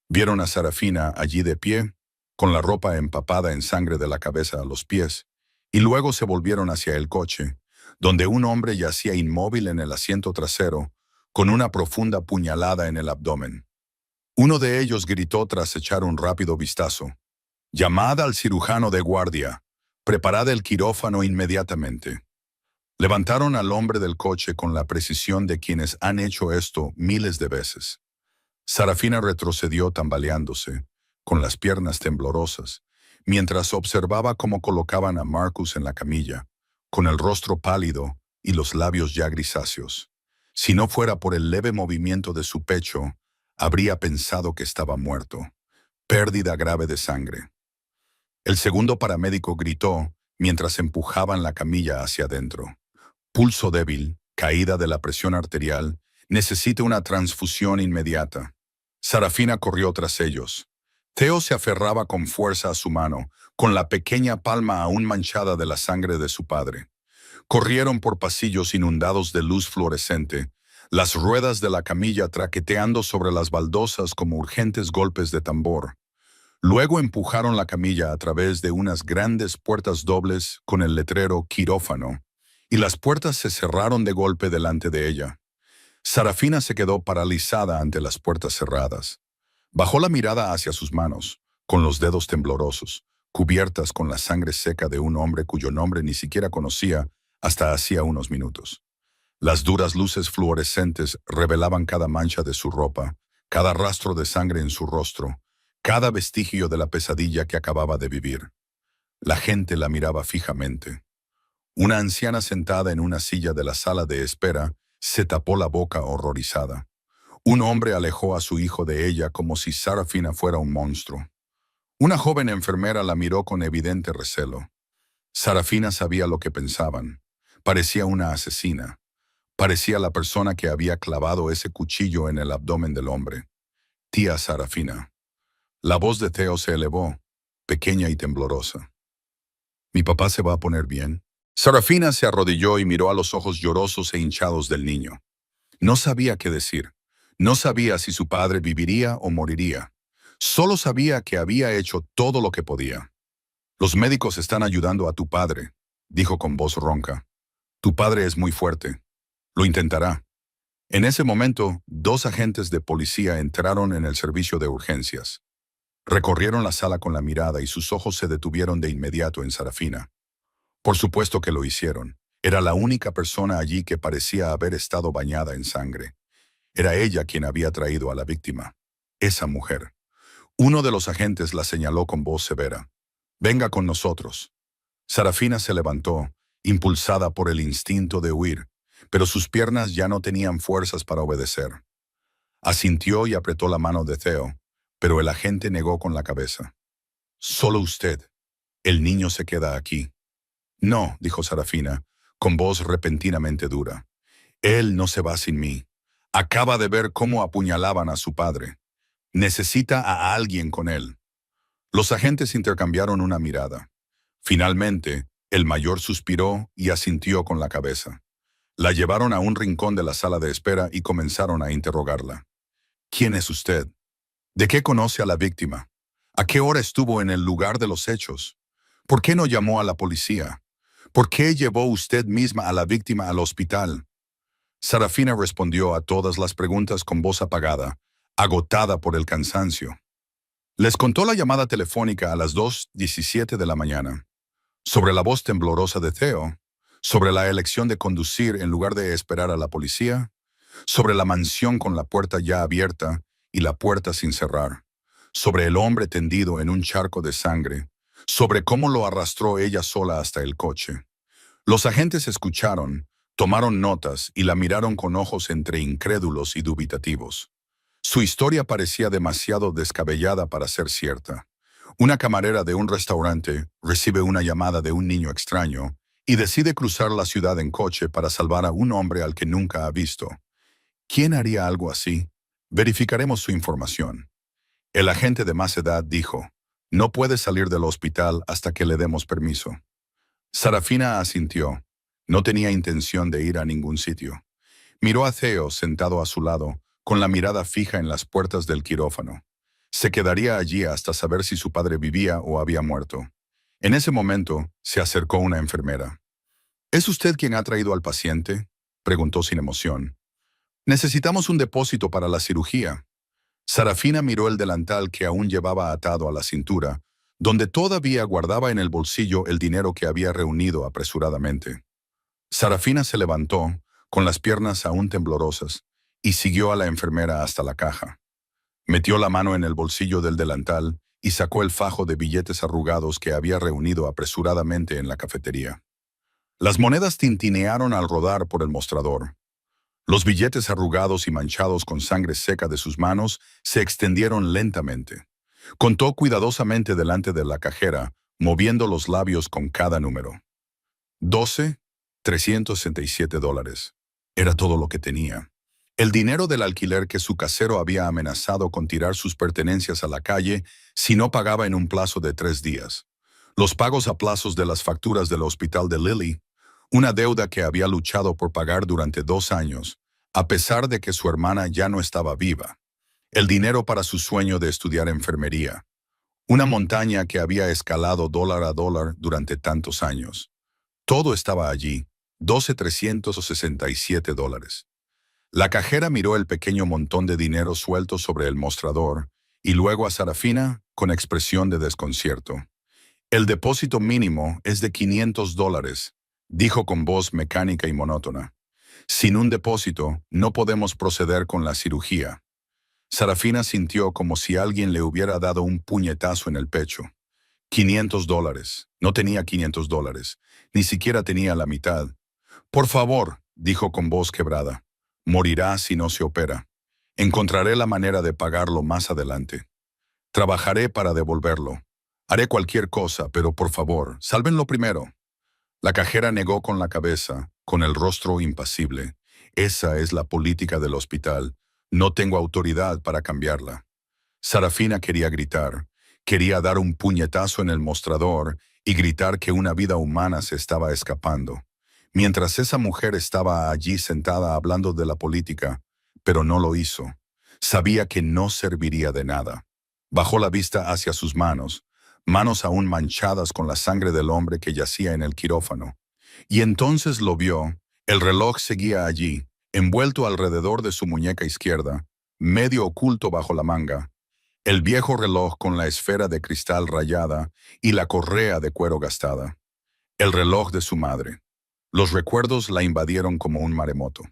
Vieron a Sarafina allí de pie, con la ropa empapada en sangre de la cabeza a los pies, y luego se volvieron hacia el coche, donde un hombre yacía inmóvil en el asiento trasero, con una profunda puñalada en el abdomen. Uno de ellos gritó tras echar un rápido vistazo: «Llamad al cirujano de guardia. Preparad el quirófano inmediatamente». Levantaron al hombre del coche con la precisión de quienes han hecho esto miles de veces. Sarafina retrocedió tambaleándose, con las piernas temblorosas, mientras observaba cómo colocaban a Marcus en la camilla, con el rostro pálido y los labios ya grisáceos. Si no fuera por el leve movimiento de su pecho, habría pensado que estaba muerto. Pérdida grave de sangre. El segundo paramédico gritó mientras empujaban la camilla hacia adentro. Pulso débil, caída de la presión arterial, necesita una transfusión inmediata. Sarafina corrió tras ellos. Theo se aferraba con fuerza a su mano, con la pequeña palma aún manchada de la sangre de su padre. Corrieron por pasillos inundados de luz fluorescente, las ruedas de la camilla traqueteando sobre las baldosas como urgentes golpes de tambor. Luego empujaron la camilla a través de unas grandes puertas dobles con el letrero quirófano, y las puertas se cerraron de golpe delante de ella. Sarafina se quedó paralizada ante las puertas cerradas. Bajó la mirada hacia sus manos, con los dedos temblorosos, cubiertas con la sangre seca de un hombre cuyo nombre ni siquiera conocía hasta hacía unos minutos. Las duras luces fluorescentes revelaban cada mancha de su ropa, cada rastro de sangre en su rostro, cada vestigio de la pesadilla que acababa de vivir. La gente la miraba fijamente. Una anciana sentada en una silla de la sala de espera se tapó la boca horrorizada. Un hombre alejó a su hijo de ella como si Sarafina fuera un monstruo. Una joven enfermera la miró con evidente recelo. Sarafina sabía lo que pensaban. Parecía una asesina. Parecía la persona que había clavado ese cuchillo en el abdomen del hombre. Tía Sarafina. La voz de Theo se elevó, pequeña y temblorosa. ¿Mi papá se va a poner bien? Sarafina se arrodilló y miró a los ojos llorosos e hinchados del niño. No sabía qué decir. No sabía si su padre viviría o moriría. Solo sabía que había hecho todo lo que podía. «Los médicos están ayudando a tu padre», dijo con voz ronca. «Tu padre es muy fuerte. Lo intentará». En ese momento, 2 agentes de policía entraron en el servicio de urgencias. Recorrieron la sala con la mirada y sus ojos se detuvieron de inmediato en Sarafina. Por supuesto que lo hicieron. Era la única persona allí que parecía haber estado bañada en sangre. Era ella quien había traído a la víctima. Esa mujer. Uno de los agentes la señaló con voz severa. «Venga con nosotros». Sarafina se levantó, impulsada por el instinto de huir, pero sus piernas ya no tenían fuerzas para obedecer. Asintió y apretó la mano de Theo, pero el agente negó con la cabeza. «Solo usted. El niño se queda aquí». «No», dijo Sarafina, con voz repentinamente dura. «Él no se va sin mí. Acaba de ver cómo apuñalaban a su padre. Necesita a alguien con él». Los agentes intercambiaron una mirada. Finalmente, el mayor suspiró y asintió con la cabeza. La llevaron a un rincón de la sala de espera y comenzaron a interrogarla. «¿Quién es usted? ¿De qué conoce a la víctima? ¿A qué hora estuvo en el lugar de los hechos? ¿Por qué no llamó a la policía? ¿Por qué llevó usted misma a la víctima al hospital?» Sarafina respondió a todas las preguntas con voz apagada, agotada por el cansancio. Les contó la llamada telefónica a las 2:17 de la mañana, sobre la voz temblorosa de Theo, sobre la elección de conducir en lugar de esperar a la policía, sobre la mansión con la puerta ya abierta y la puerta sin cerrar, sobre el hombre tendido en un charco de sangre, sobre cómo lo arrastró ella sola hasta el coche. Los agentes escucharon, tomaron notas y la miraron con ojos entre incrédulos y dubitativos. Su historia parecía demasiado descabellada para ser cierta. Una camarera de un restaurante recibe una llamada de un niño extraño y decide cruzar la ciudad en coche para salvar a un hombre al que nunca ha visto. ¿Quién haría algo así? Verificaremos su información. El agente de más edad dijo, «No puede salir del hospital hasta que le demos permiso». Sarafina asintió. No tenía intención de ir a ningún sitio. Miró a Theo sentado a su lado, con la mirada fija en las puertas del quirófano. Se quedaría allí hasta saber si su padre vivía o había muerto. En ese momento, se acercó una enfermera. «¿Es usted quien ha traído al paciente?», preguntó sin emoción. «Necesitamos un depósito para la cirugía». Sarafina miró el delantal que aún llevaba atado a la cintura, donde todavía guardaba en el bolsillo el dinero que había reunido apresuradamente. Sarafina se levantó, con las piernas aún temblorosas, y siguió a la enfermera hasta la caja. Metió la mano en el bolsillo del delantal y sacó el fajo de billetes arrugados que había reunido apresuradamente en la cafetería. Las monedas tintinearon al rodar por el mostrador. Los billetes arrugados y manchados con sangre seca de sus manos se extendieron lentamente. Contó cuidadosamente delante de la cajera, moviendo los labios con cada número. 367 dólares. Era todo lo que tenía. El dinero del alquiler que su casero había amenazado con tirar sus pertenencias a la calle si no pagaba en un plazo de 3 días. Los pagos a plazos de las facturas del hospital de Lily, una deuda que había luchado por pagar durante 2 años, a pesar de que su hermana ya no estaba viva. El dinero para su sueño de estudiar enfermería. Una montaña que había escalado dólar a dólar durante tantos años. Todo estaba allí, 12,367 dólares. La cajera miró el pequeño montón de dinero suelto sobre el mostrador y luego a Sarafina con expresión de desconcierto. «El depósito mínimo es de 500 dólares», dijo con voz mecánica y monótona. «Sin un depósito, no podemos proceder con la cirugía». Sarafina sintió como si alguien le hubiera dado un puñetazo en el pecho. 500 dólares. No tenía 500 dólares. Ni siquiera tenía la mitad. «Por favor», dijo con voz quebrada. «Morirá si no se opera. Encontraré la manera de pagarlo más adelante. Trabajaré para devolverlo. Haré cualquier cosa, pero por favor, sálvenlo primero». La cajera negó con la cabeza, con el rostro impasible. «Esa es la política del hospital. No tengo autoridad para cambiarla». Sarafina quería gritar. Quería dar un puñetazo en el mostrador y gritar que una vida humana se estaba escapando. Mientras esa mujer estaba allí sentada hablando de la política, pero no lo hizo. Sabía que no serviría de nada. Bajó la vista hacia sus manos, manos aún manchadas con la sangre del hombre que yacía en el quirófano. Y entonces lo vio. El reloj seguía allí, envuelto alrededor de su muñeca izquierda, medio oculto bajo la manga. El viejo reloj con la esfera de cristal rayada y la correa de cuero gastada. El reloj de su madre. Los recuerdos la invadieron como un maremoto.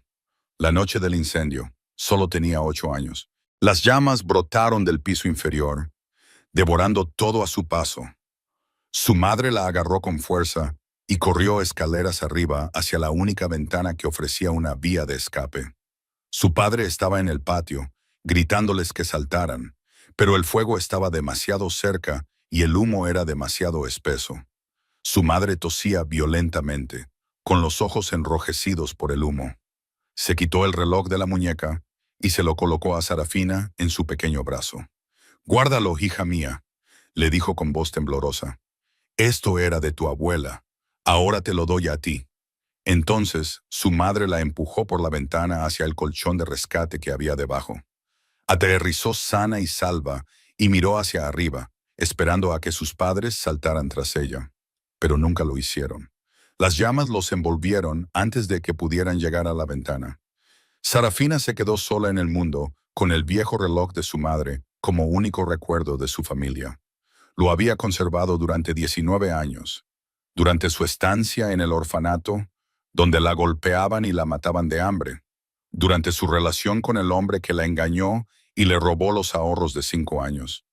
La noche del incendio. Solo tenía 8 años. Las llamas brotaron del piso inferior, devorando todo a su paso. Su madre la agarró con fuerza y corrió escaleras arriba hacia la única ventana que ofrecía una vía de escape. Su padre estaba en el patio, gritándoles que saltaran, pero el fuego estaba demasiado cerca y el humo era demasiado espeso. Su madre tosía violentamente, con los ojos enrojecidos por el humo. Se quitó el reloj de la muñeca y se lo colocó a Sarafina en su pequeño brazo. «Guárdalo, hija mía», le dijo con voz temblorosa. «Esto era de tu abuela. Ahora te lo doy a ti». Entonces, su madre la empujó por la ventana hacia el colchón de rescate que había debajo. Aterrizó sana y salva y miró hacia arriba, esperando a que sus padres saltaran tras ella. Pero nunca lo hicieron. Las llamas los envolvieron antes de que pudieran llegar a la ventana. Sarafina se quedó sola en el mundo, con el viejo reloj de su madre como único recuerdo de su familia. Lo había conservado durante 19 años. Durante su estancia en el orfanato, donde la golpeaban y la mataban de hambre. Durante su relación con el hombre que la engañó y le robó los ahorros de 5 años.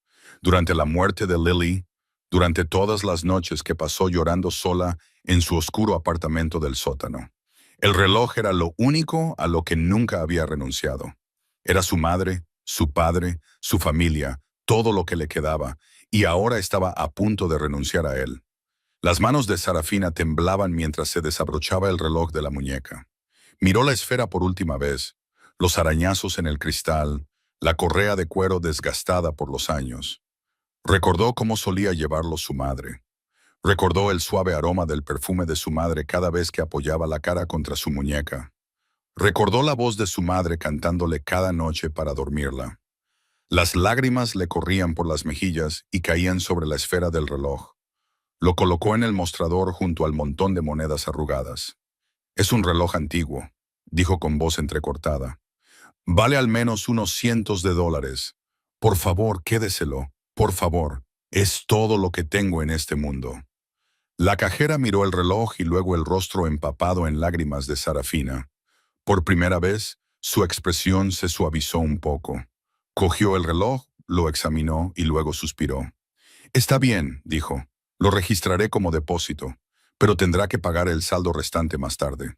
Durante la muerte de Lily. Durante todas las noches que pasó llorando sola en su oscuro apartamento del sótano. El reloj era lo único a lo que nunca había renunciado. Era su madre, su padre, su familia, todo lo que le quedaba, y ahora estaba a punto de renunciar a él. Las manos de Sarafina temblaban mientras se desabrochaba el reloj de la muñeca. Miró la esfera por última vez, los arañazos en el cristal, la correa de cuero desgastada por los años. Recordó cómo solía llevarlo su madre. Recordó el suave aroma del perfume de su madre cada vez que apoyaba la cara contra su muñeca. Recordó la voz de su madre cantándole cada noche para dormirla. Las lágrimas le corrían por las mejillas y caían sobre la esfera del reloj. Lo colocó en el mostrador junto al montón de monedas arrugadas. «Es un reloj antiguo», dijo con voz entrecortada. «Vale al menos unos cientos de dólares. Por favor, quédeselo. Por favor. Es todo lo que tengo en este mundo». La cajera miró el reloj y luego el rostro empapado en lágrimas de Sarafina. Por primera vez, su expresión se suavizó un poco. Cogió el reloj, lo examinó y luego suspiró. «Está bien», dijo. «Lo registraré como depósito, pero tendrá que pagar el saldo restante más tarde».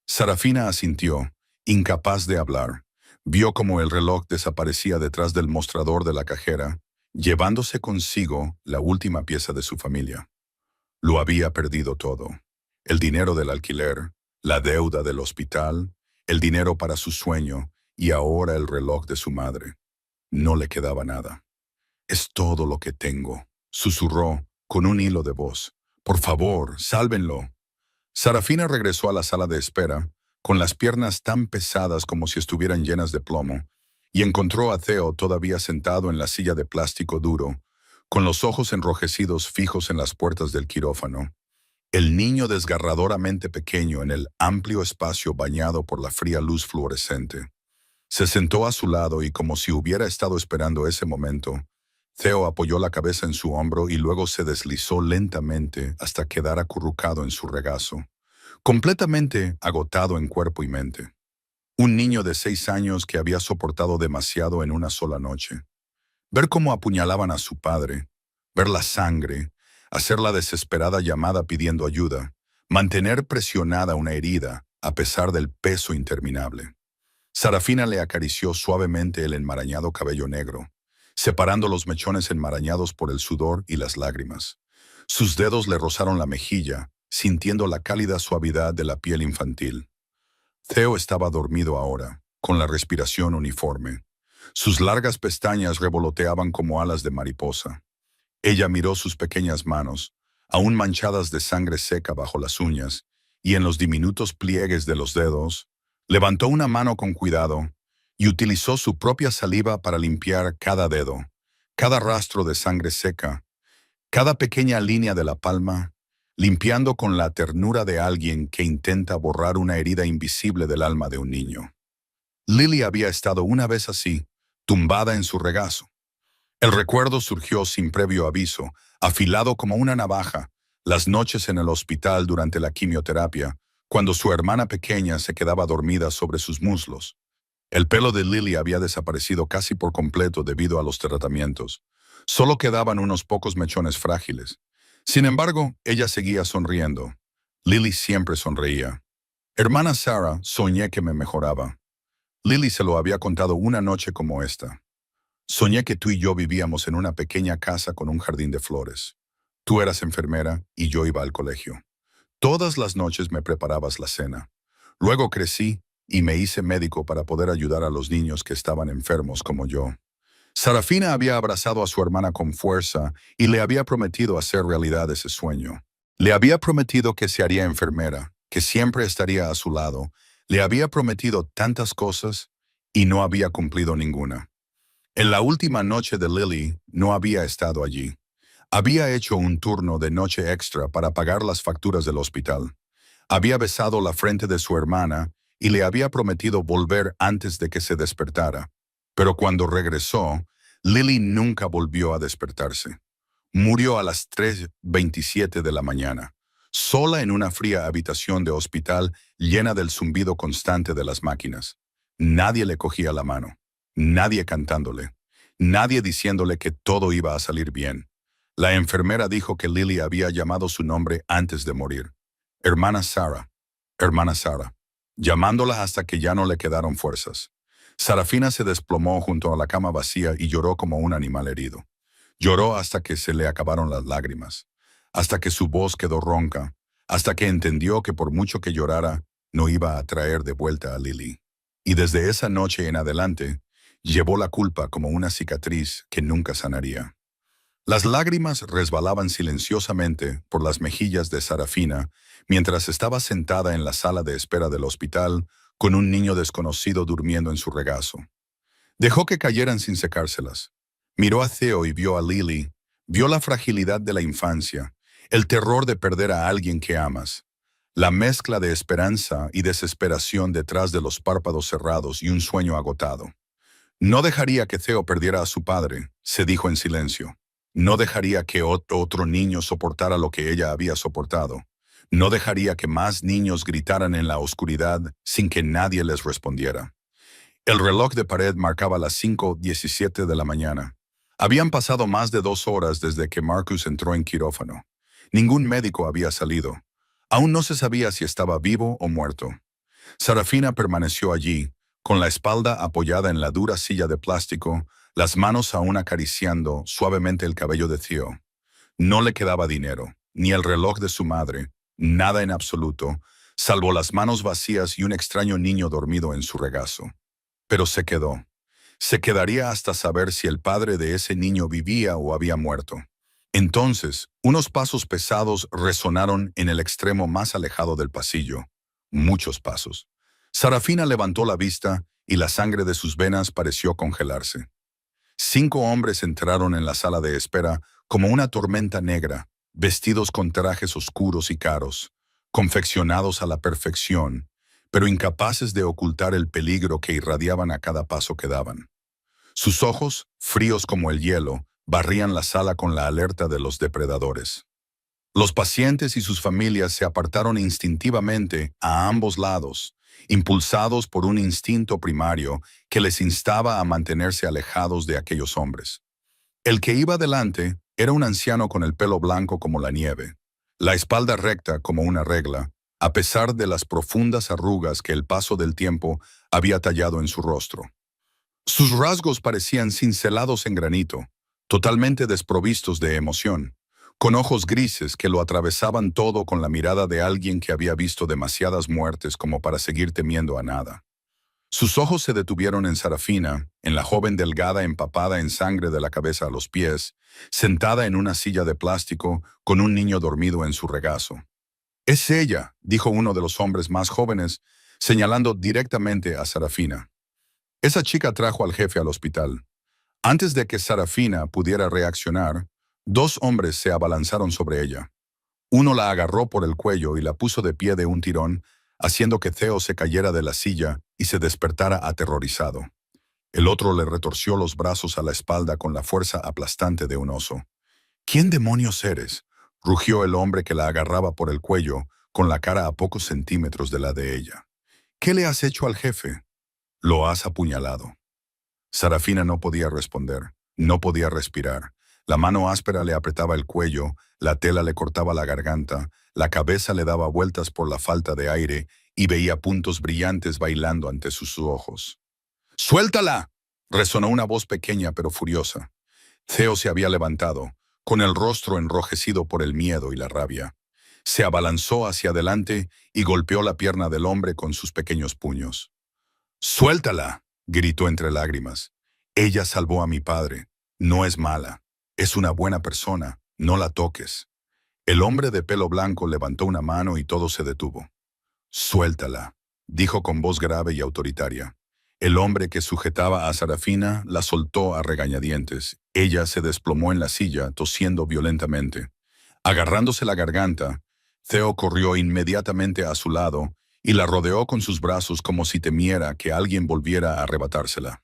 Sarafina asintió, incapaz de hablar. Vio cómo el reloj desaparecía detrás del mostrador de la cajera, llevándose consigo la última pieza de su familia. Lo había perdido todo. El dinero del alquiler, la deuda del hospital, el dinero para su sueño y ahora el reloj de su madre. No le quedaba nada. «Es todo lo que tengo», susurró con un hilo de voz. «Por favor, sálvenlo». Sarafina regresó a la sala de espera, con las piernas tan pesadas como si estuvieran llenas de plomo, y encontró a Theo todavía sentado en la silla de plástico duro, con los ojos enrojecidos fijos en las puertas del quirófano. El niño desgarradoramente pequeño en el amplio espacio bañado por la fría luz fluorescente. Se sentó a su lado y como si hubiera estado esperando ese momento, Theo apoyó la cabeza en su hombro y luego se deslizó lentamente hasta quedar acurrucado en su regazo, completamente agotado en cuerpo y mente. Un niño de 6 años que había soportado demasiado en una sola noche. Ver cómo apuñalaban a su padre, ver la sangre, hacer la desesperada llamada pidiendo ayuda, mantener presionada una herida a pesar del peso interminable. Sarafina le acarició suavemente el enmarañado cabello negro, separando los mechones enmarañados por el sudor y las lágrimas. Sus dedos le rozaron la mejilla, sintiendo la cálida suavidad de la piel infantil. Theo estaba dormido ahora, con la respiración uniforme. Sus largas pestañas revoloteaban como alas de mariposa. Ella miró sus pequeñas manos, aún manchadas de sangre seca bajo las uñas, y en los diminutos pliegues de los dedos, levantó una mano con cuidado y utilizó su propia saliva para limpiar cada dedo, cada rastro de sangre seca, cada pequeña línea de la palma, limpiando con la ternura de alguien que intenta borrar una herida invisible del alma de un niño. Lily había estado una vez así, tumbada en su regazo. El recuerdo surgió sin previo aviso, afilado como una navaja, las noches en el hospital durante la quimioterapia, cuando su hermana pequeña se quedaba dormida sobre sus muslos. El pelo de Lily había desaparecido casi por completo debido a los tratamientos. Solo quedaban unos pocos mechones frágiles. Sin embargo, ella seguía sonriendo. Lily siempre sonreía. Hermana Sarah, soñé que me mejoraba. Lily se lo había contado una noche como esta. Soñé que tú y yo vivíamos en una pequeña casa con un jardín de flores. Tú eras enfermera y yo iba al colegio. Todas las noches me preparabas la cena. Luego crecí y me hice médico para poder ayudar a los niños que estaban enfermos como yo. Sarafina había abrazado a su hermana con fuerza y le había prometido hacer realidad ese sueño. Le había prometido que se haría enfermera, que siempre estaría a su lado. Le había prometido tantas cosas y no había cumplido ninguna. En la última noche de Lily no había estado allí. Había hecho un turno de noche extra para pagar las facturas del hospital. Había besado la frente de su hermana y le había prometido volver antes de que se despertara. Pero cuando regresó, Lily nunca volvió a despertarse. Murió a las 3:27 de la mañana, sola en una fría habitación de hospital llena del zumbido constante de las máquinas. Nadie le cogía la mano, nadie cantándole, nadie diciéndole que todo iba a salir bien. La enfermera dijo que Lily había llamado su nombre antes de morir. Hermana Sarah, llamándola hasta que ya no le quedaron fuerzas. Sarafina se desplomó junto a la cama vacía y lloró como un animal herido. Lloró hasta que se le acabaron las lágrimas, hasta que su voz quedó ronca, hasta que entendió que por mucho que llorara, no iba a traer de vuelta a Lily. Y desde esa noche en adelante, llevó la culpa como una cicatriz que nunca sanaría. Las lágrimas resbalaban silenciosamente por las mejillas de Sarafina mientras estaba sentada en la sala de espera del hospital con un niño desconocido durmiendo en su regazo. Dejó que cayeran sin secárselas. Miró a Theo y vio a Lily. Vio la fragilidad de la infancia, el terror de perder a alguien que amas, la mezcla de esperanza y desesperación detrás de los párpados cerrados y un sueño agotado. No dejaría que Theo perdiera a su padre, se dijo en silencio. No dejaría que otro niño soportara lo que ella había soportado. No dejaría que más niños gritaran en la oscuridad sin que nadie les respondiera. El reloj de pared marcaba las 5:17 de la mañana. Habían pasado más de 2 horas desde que Marcus entró en quirófano. Ningún médico había salido. Aún no se sabía si estaba vivo o muerto. Sarafina permaneció allí, con la espalda apoyada en la dura silla de plástico, las manos aún acariciando suavemente el cabello de Theo. No le quedaba dinero, ni el reloj de su madre, nada en absoluto, salvo las manos vacías y un extraño niño dormido en su regazo. Pero se quedó. Se quedaría hasta saber si el padre de ese niño vivía o había muerto. Entonces, unos pasos pesados resonaron en el extremo más alejado del pasillo. Muchos pasos. Sarafina levantó la vista y la sangre de sus venas pareció congelarse. 5 hombres entraron en la sala de espera como una tormenta negra, vestidos con trajes oscuros y caros, confeccionados a la perfección, pero incapaces de ocultar el peligro que irradiaban a cada paso que daban. Sus ojos, fríos como el hielo, barrían la sala con la alerta de los depredadores. Los pacientes y sus familias se apartaron instintivamente a ambos lados, impulsados por un instinto primario que les instaba a mantenerse alejados de aquellos hombres. El que iba delante era un anciano con el pelo blanco como la nieve, la espalda recta como una regla, a pesar de las profundas arrugas que el paso del tiempo había tallado en su rostro. Sus rasgos parecían cincelados en granito, totalmente desprovistos de emoción, con ojos grises que lo atravesaban todo con la mirada de alguien que había visto demasiadas muertes como para seguir temiendo a nada. Sus ojos se detuvieron en Sarafina, en la joven delgada empapada en sangre de la cabeza a los pies, sentada en una silla de plástico con un niño dormido en su regazo. «Es ella», dijo uno de los hombres más jóvenes, señalando directamente a Sarafina. Esa chica trajo al jefe al hospital. Antes de que Sarafina pudiera reaccionar, 2 hombres se abalanzaron sobre ella. Uno la agarró por el cuello y la puso de pie de un tirón, haciendo que Theo se cayera de la silla y se despertara aterrorizado. El otro le retorció los brazos a la espalda con la fuerza aplastante de un oso. ¿Quién demonios eres?, rugió el hombre que la agarraba por el cuello, con la cara a pocos centímetros de la de ella. ¿Qué le has hecho al jefe? Lo has apuñalado. Sarafina no podía responder, no podía respirar. La mano áspera le apretaba el cuello, la tela le cortaba la garganta, la cabeza le daba vueltas por la falta de aire y veía puntos brillantes bailando ante sus ojos. ¡Suéltala!, resonó una voz pequeña pero furiosa. Theo se había levantado, con el rostro enrojecido por el miedo y la rabia. Se abalanzó hacia adelante y golpeó la pierna del hombre con sus pequeños puños. ¡Suéltala!, gritó entre lágrimas. Ella salvó a mi padre. No es mala. Es una buena persona. No la toques. El hombre de pelo blanco levantó una mano y todo se detuvo. Suéltala, dijo con voz grave y autoritaria. El hombre que sujetaba a Sarafina la soltó a regañadientes. Ella se desplomó en la silla, tosiendo violentamente. Agarrándose la garganta, Theo corrió inmediatamente a su lado y la rodeó con sus brazos como si temiera que alguien volviera a arrebatársela.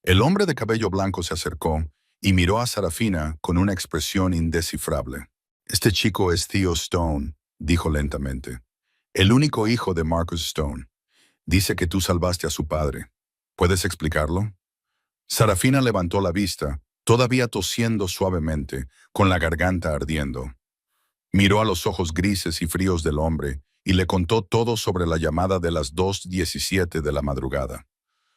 El hombre de cabello blanco se acercó y miró a Sarafina con una expresión indescifrable. Este chico es Theo Stone, dijo lentamente. El único hijo de Marcus Stone. Dice que tú salvaste a su padre. ¿Puedes explicarlo? Sarafina levantó la vista, todavía tosiendo suavemente, con la garganta ardiendo. Miró a los ojos grises y fríos del hombre y le contó todo sobre la llamada de las 2:17 de la madrugada,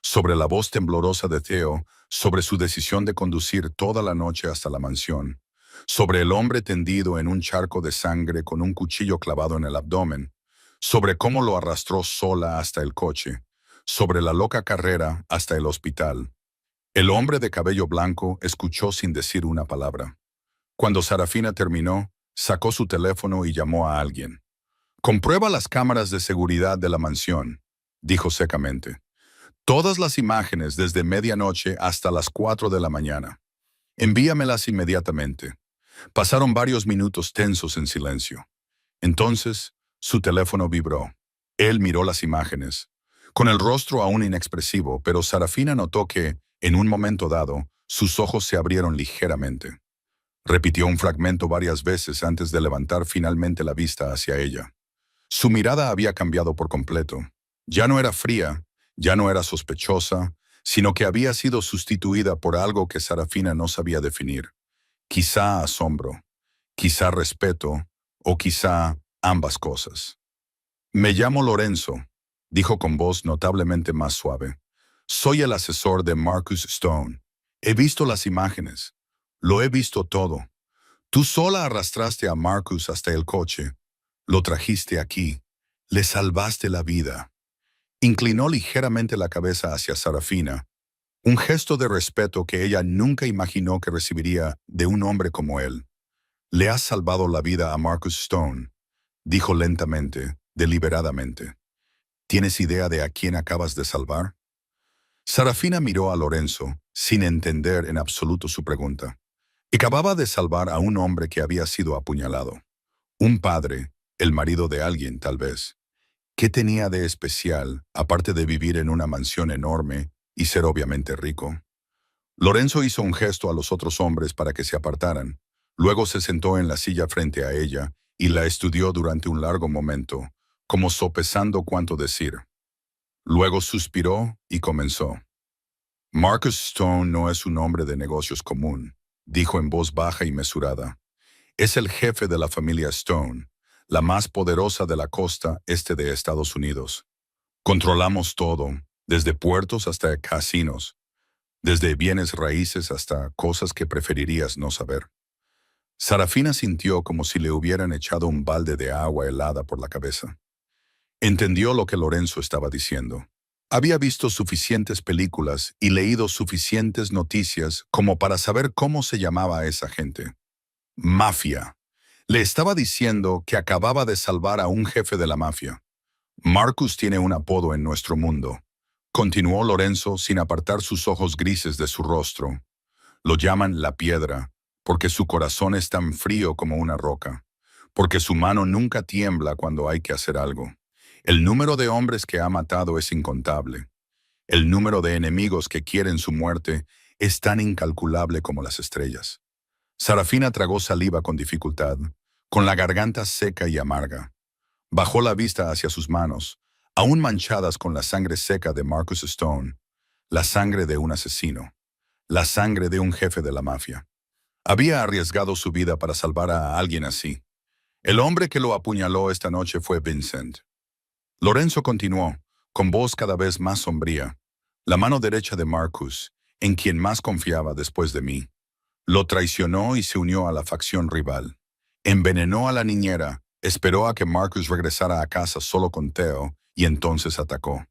sobre la voz temblorosa de Theo, sobre su decisión de conducir toda la noche hasta la mansión, sobre el hombre tendido en un charco de sangre con un cuchillo clavado en el abdomen, sobre cómo lo arrastró sola hasta el coche, sobre la loca carrera hasta el hospital. El hombre de cabello blanco escuchó sin decir una palabra. Cuando Sarafina terminó, sacó su teléfono y llamó a alguien. «Comprueba las cámaras de seguridad de la mansión», dijo secamente. «Todas las imágenes desde medianoche hasta las 4 de la mañana. Envíamelas inmediatamente». Pasaron varios minutos tensos en silencio. Entonces, su teléfono vibró. Él miró las imágenes. Con el rostro aún inexpresivo, pero Sarafina notó que, en un momento dado, sus ojos se abrieron ligeramente. Repitió un fragmento varias veces antes de levantar finalmente la vista hacia ella. Su mirada había cambiado por completo. Ya no era fría, ya no era sospechosa, sino que había sido sustituida por algo que Sarafina no sabía definir. Quizá asombro, quizá respeto, o quizá ambas cosas. «Me llamo Lorenzo», dijo con voz notablemente más suave. «Soy el asesor de Marcus Stone. He visto las imágenes. Lo he visto todo. Tú sola arrastraste a Marcus hasta el coche. Lo trajiste aquí. Le salvaste la vida». Inclinó ligeramente la cabeza hacia Sarafina, un gesto de respeto que ella nunca imaginó que recibiría de un hombre como él. «Le has salvado la vida a Marcus Stone», dijo lentamente, deliberadamente. «¿Tienes idea de a quién acabas de salvar?» Sarafina miró a Lorenzo, sin entender en absoluto su pregunta. Acababa de salvar a un hombre que había sido apuñalado. Un padre, el marido de alguien, tal vez. ¿Qué tenía de especial, aparte de vivir en una mansión enorme y ser obviamente rico? Lorenzo hizo un gesto a los otros hombres para que se apartaran. Luego se sentó en la silla frente a ella y la estudió durante un largo momento, como sopesando cuánto decir. Luego suspiró y comenzó. «Marcus Stone no es un hombre de negocios común», dijo en voz baja y mesurada. «Es el jefe de la familia Stone, la más poderosa de la costa este de Estados Unidos. Controlamos todo, desde puertos hasta casinos, desde bienes raíces hasta cosas que preferirías no saber». Sarafina sintió como si le hubieran echado un balde de agua helada por la cabeza. Entendió lo que Lorenzo estaba diciendo. Había visto suficientes películas y leído suficientes noticias como para saber cómo se llamaba a esa gente. Mafia. Le estaba diciendo que acababa de salvar a un jefe de la mafia. «Marcus tiene un apodo en nuestro mundo», continuó Lorenzo sin apartar sus ojos grises de su rostro. «Lo llaman la piedra, porque su corazón es tan frío como una roca, porque su mano nunca tiembla cuando hay que hacer algo. El número de hombres que ha matado es incontable. El número de enemigos que quieren su muerte es tan incalculable como las estrellas. Sarafina tragó saliva con dificultad, con la garganta seca y amarga. Bajó la vista hacia sus manos, aún manchadas con la sangre seca de Marcus Stone, la sangre de un asesino, la sangre de un jefe de la mafia. Había arriesgado su vida para salvar a alguien así. El hombre que lo apuñaló esta noche fue Vincent. Lorenzo continuó, con voz cada vez más sombría. La mano derecha de Marcus, en quien más confiaba después de mí, lo traicionó y se unió a la facción rival. Envenenó a la niñera, esperó a que Marcus regresara a casa solo con Theo y entonces atacó.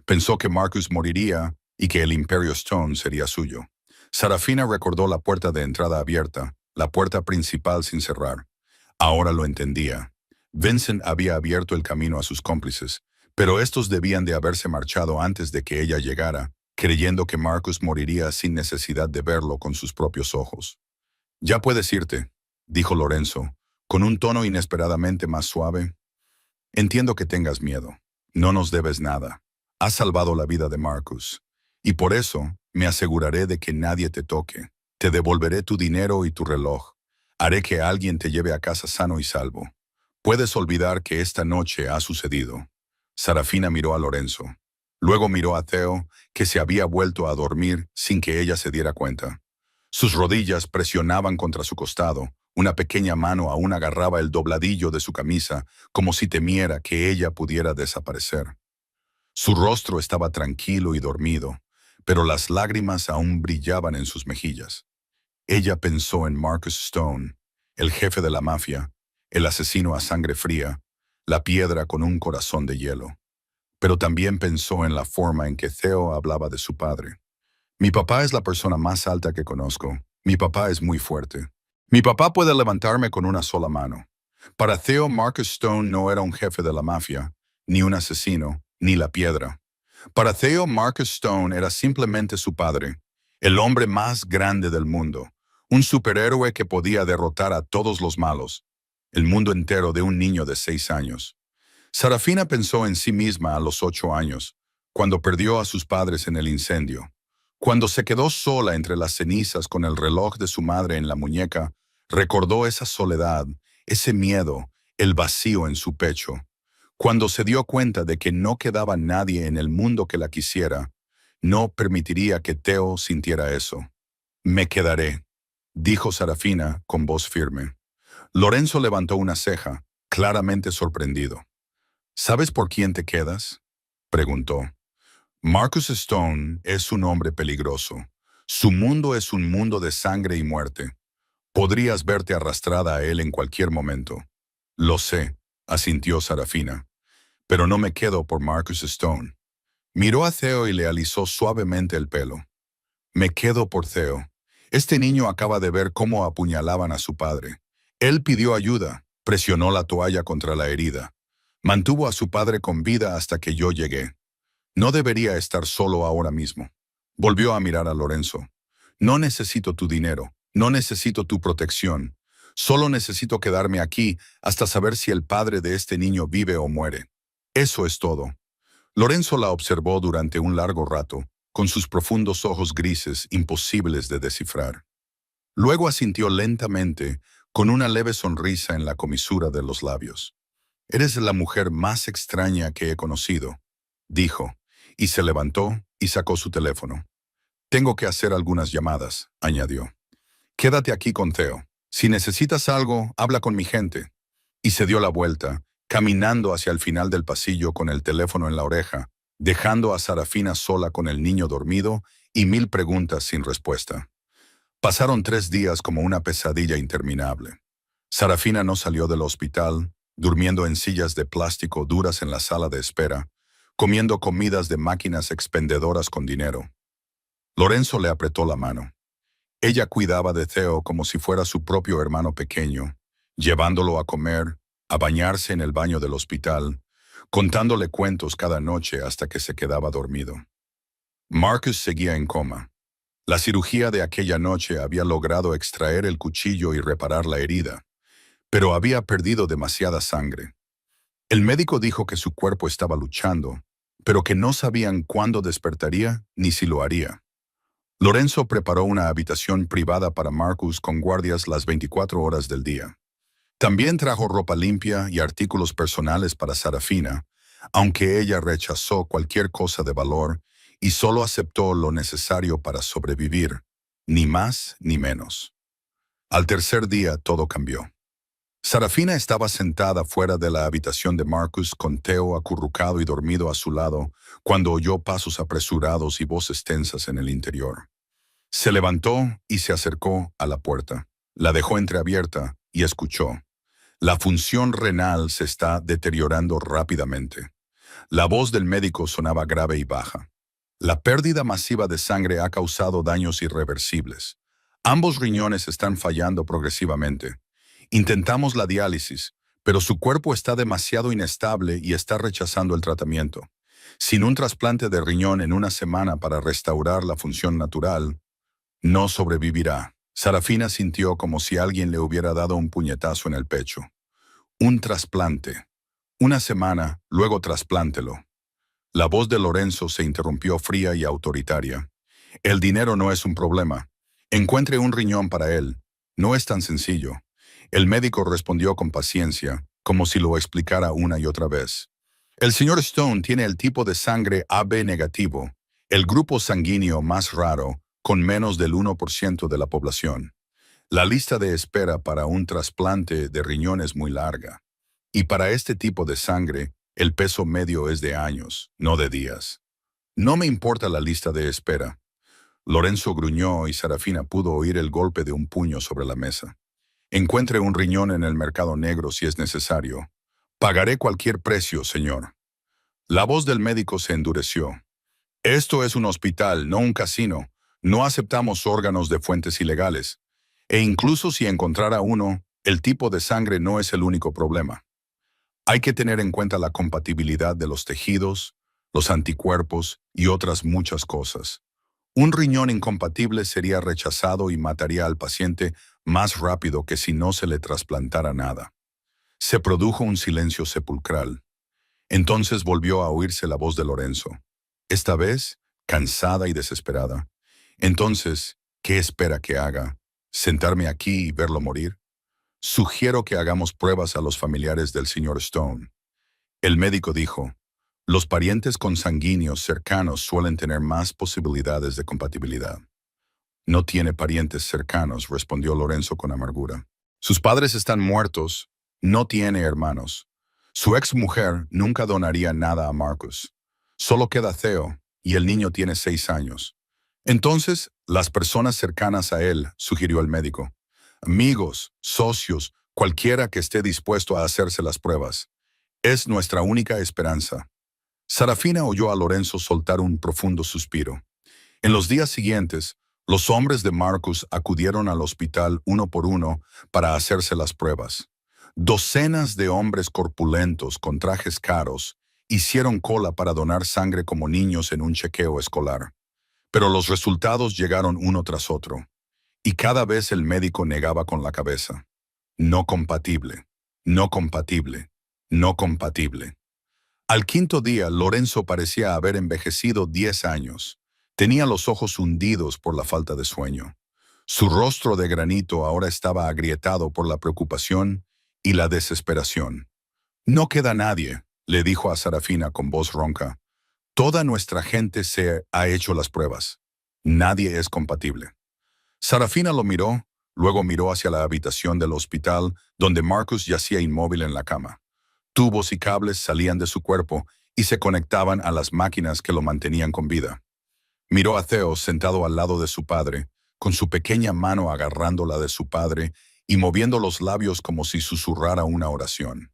Pensó que Marcus moriría y que el Imperio Stone sería suyo. Sarafina recordó la puerta de entrada abierta, la puerta principal sin cerrar. Ahora lo entendía. Vincent había abierto el camino a sus cómplices, pero estos debían de haberse marchado antes de que ella llegara, creyendo que Marcus moriría sin necesidad de verlo con sus propios ojos. «Ya puedes irte», dijo Lorenzo, con un tono inesperadamente más suave. «Entiendo que tengas miedo. No nos debes nada. Has salvado la vida de Marcus. Y por eso me aseguraré de que nadie te toque. Te devolveré tu dinero y tu reloj. Haré que alguien te lleve a casa sano y salvo. Puedes olvidar que esta noche ha sucedido». Sarafina miró a Lorenzo. Luego miró a Theo, que se había vuelto a dormir sin que ella se diera cuenta. Sus rodillas presionaban contra su costado, una pequeña mano aún agarraba el dobladillo de su camisa, como si temiera que ella pudiera desaparecer. Su rostro estaba tranquilo y dormido, pero las lágrimas aún brillaban en sus mejillas. Ella pensó en Marcus Stone, el jefe de la mafia, el asesino a sangre fría, la piedra con un corazón de hielo. Pero también pensó en la forma en que Theo hablaba de su padre. «Mi papá es la persona más alta que conozco. Mi papá es muy fuerte. Mi papá puede levantarme con una sola mano». Para Theo, Marcus Stone no era un jefe de la mafia, ni un asesino, ni la piedra. Para Theo, Marcus Stone era simplemente su padre, el hombre más grande del mundo, un superhéroe que podía derrotar a todos los malos, el mundo entero de un niño de 6 años. Sarafina pensó en sí misma a los 8 años, cuando perdió a sus padres en el incendio. Cuando se quedó sola entre las cenizas con el reloj de su madre en la muñeca, recordó esa soledad, ese miedo, el vacío en su pecho. Cuando se dio cuenta de que no quedaba nadie en el mundo que la quisiera, no permitiría que Theo sintiera eso. «Me quedaré», dijo Sarafina con voz firme. Lorenzo levantó una ceja, claramente sorprendido. «¿Sabes por quién te quedas?», preguntó. «Marcus Stone es un hombre peligroso. Su mundo es un mundo de sangre y muerte. Podrías verte arrastrada a él en cualquier momento». «Lo sé», asintió Sarafina. «Pero no me quedo por Marcus Stone». Miró a Theo y le alisó suavemente el pelo. «Me quedo por Theo. Este niño acaba de ver cómo apuñalaban a su padre. Él pidió ayuda, presionó la toalla contra la herida. Mantuvo a su padre con vida hasta que yo llegué. No debería estar solo ahora mismo». Volvió a mirar a Lorenzo. «No necesito tu dinero, no necesito tu protección. Solo necesito quedarme aquí hasta saber si el padre de este niño vive o muere. Eso es todo». Lorenzo la observó durante un largo rato, con sus profundos ojos grises imposibles de descifrar. Luego asintió lentamente, con una leve sonrisa en la comisura de los labios. «Eres la mujer más extraña que he conocido», dijo, y se levantó y sacó su teléfono. «Tengo que hacer algunas llamadas», añadió. «Quédate aquí con Theo. Si necesitas algo, habla con mi gente». Y se dio la vuelta, caminando hacia el final del pasillo con el teléfono en la oreja, dejando a Sarafina sola con el niño dormido y 1000 preguntas sin respuesta. Pasaron 3 días como una pesadilla interminable. Sarafina no salió del hospital, durmiendo en sillas de plástico duras en la sala de espera, comiendo comidas de máquinas expendedoras con dinero. Lorenzo le apretó la mano. Ella cuidaba de Theo como si fuera su propio hermano pequeño, llevándolo a comer, a bañarse en el baño del hospital, contándole cuentos cada noche hasta que se quedaba dormido. Marcus seguía en coma. La cirugía de aquella noche había logrado extraer el cuchillo y reparar la herida, pero había perdido demasiada sangre. El médico dijo que su cuerpo estaba luchando, pero que no sabían cuándo despertaría ni si lo haría. Lorenzo preparó una habitación privada para Marcus con guardias las 24 horas del día. También trajo ropa limpia y artículos personales para Sarafina, aunque ella rechazó cualquier cosa de valor y solo aceptó lo necesario para sobrevivir, ni más ni menos. Al tercer día todo cambió. Sarafina estaba sentada fuera de la habitación de Marcus con Theo acurrucado y dormido a su lado cuando oyó pasos apresurados y voces tensas en el interior. Se levantó y se acercó a la puerta. La dejó entreabierta y escuchó. La función renal se está deteriorando rápidamente. La voz del médico sonaba grave y baja. La pérdida masiva de sangre ha causado daños irreversibles. Ambos riñones están fallando progresivamente. Intentamos la diálisis, pero su cuerpo está demasiado inestable y está rechazando el tratamiento. Sin un trasplante de riñón en una semana para restaurar la función natural, no sobrevivirá. Sarafina sintió como si alguien le hubiera dado un puñetazo en el pecho. Un trasplante. Una semana, luego trasplántelo. La voz de Lorenzo se interrumpió fría y autoritaria. El dinero no es un problema. Encuentre un riñón para él. No es tan sencillo. El médico respondió con paciencia, como si lo explicara una y otra vez. El señor Stone tiene el tipo de sangre AB negativo, el grupo sanguíneo más raro, con menos del 1% de la población. La lista de espera para un trasplante de riñón es muy larga. Y para este tipo de sangre, el peso medio es de años, no de días. No me importa la lista de espera. Lorenzo gruñó y Sarafina pudo oír el golpe de un puño sobre la mesa. Encuentre un riñón en el mercado negro si es necesario. Pagaré cualquier precio, señor. La voz del médico se endureció. Esto es un hospital, no un casino. No aceptamos órganos de fuentes ilegales. E incluso si encontrara uno, el tipo de sangre no es el único problema. Hay que tener en cuenta la compatibilidad de los tejidos, los anticuerpos y otras muchas cosas. Un riñón incompatible sería rechazado y mataría al paciente más rápido que si no se le trasplantara nada. Se produjo un silencio sepulcral. Entonces volvió a oírse la voz de Lorenzo. Esta vez, cansada y desesperada. Entonces, ¿qué espera que haga? ¿Sentarme aquí y verlo morir? Sugiero que hagamos pruebas a los familiares del señor Stone. El médico dijo, los parientes consanguíneos cercanos suelen tener más posibilidades de compatibilidad. No tiene parientes cercanos, respondió Lorenzo con amargura. Sus padres están muertos, no tiene hermanos. Su exmujer nunca donaría nada a Marcus. Solo queda Theo, y el niño tiene 6 años. Entonces, las personas cercanas a él, sugirió el médico. Amigos, socios, cualquiera que esté dispuesto a hacerse las pruebas. Es nuestra única esperanza. Sarafina oyó a Lorenzo soltar un profundo suspiro. En los días siguientes, los hombres de Marcus acudieron al hospital uno por uno para hacerse las pruebas. Docenas de hombres corpulentos con trajes caros hicieron cola para donar sangre como niños en un chequeo escolar. Pero los resultados llegaron uno tras otro. Y cada vez el médico negaba con la cabeza. No compatible, no compatible, no compatible. Al quinto día, Lorenzo parecía haber envejecido 10 años. Tenía los ojos hundidos por la falta de sueño. Su rostro de granito ahora estaba agrietado por la preocupación y la desesperación. No queda nadie, le dijo a Sarafina con voz ronca. Toda nuestra gente se ha hecho las pruebas. Nadie es compatible. Sarafina lo miró, luego miró hacia la habitación del hospital donde Marcus yacía inmóvil en la cama. Tubos y cables salían de su cuerpo y se conectaban a las máquinas que lo mantenían con vida. Miró a Theo sentado al lado de su padre, con su pequeña mano agarrando la de su padre y moviendo los labios como si susurrara una oración.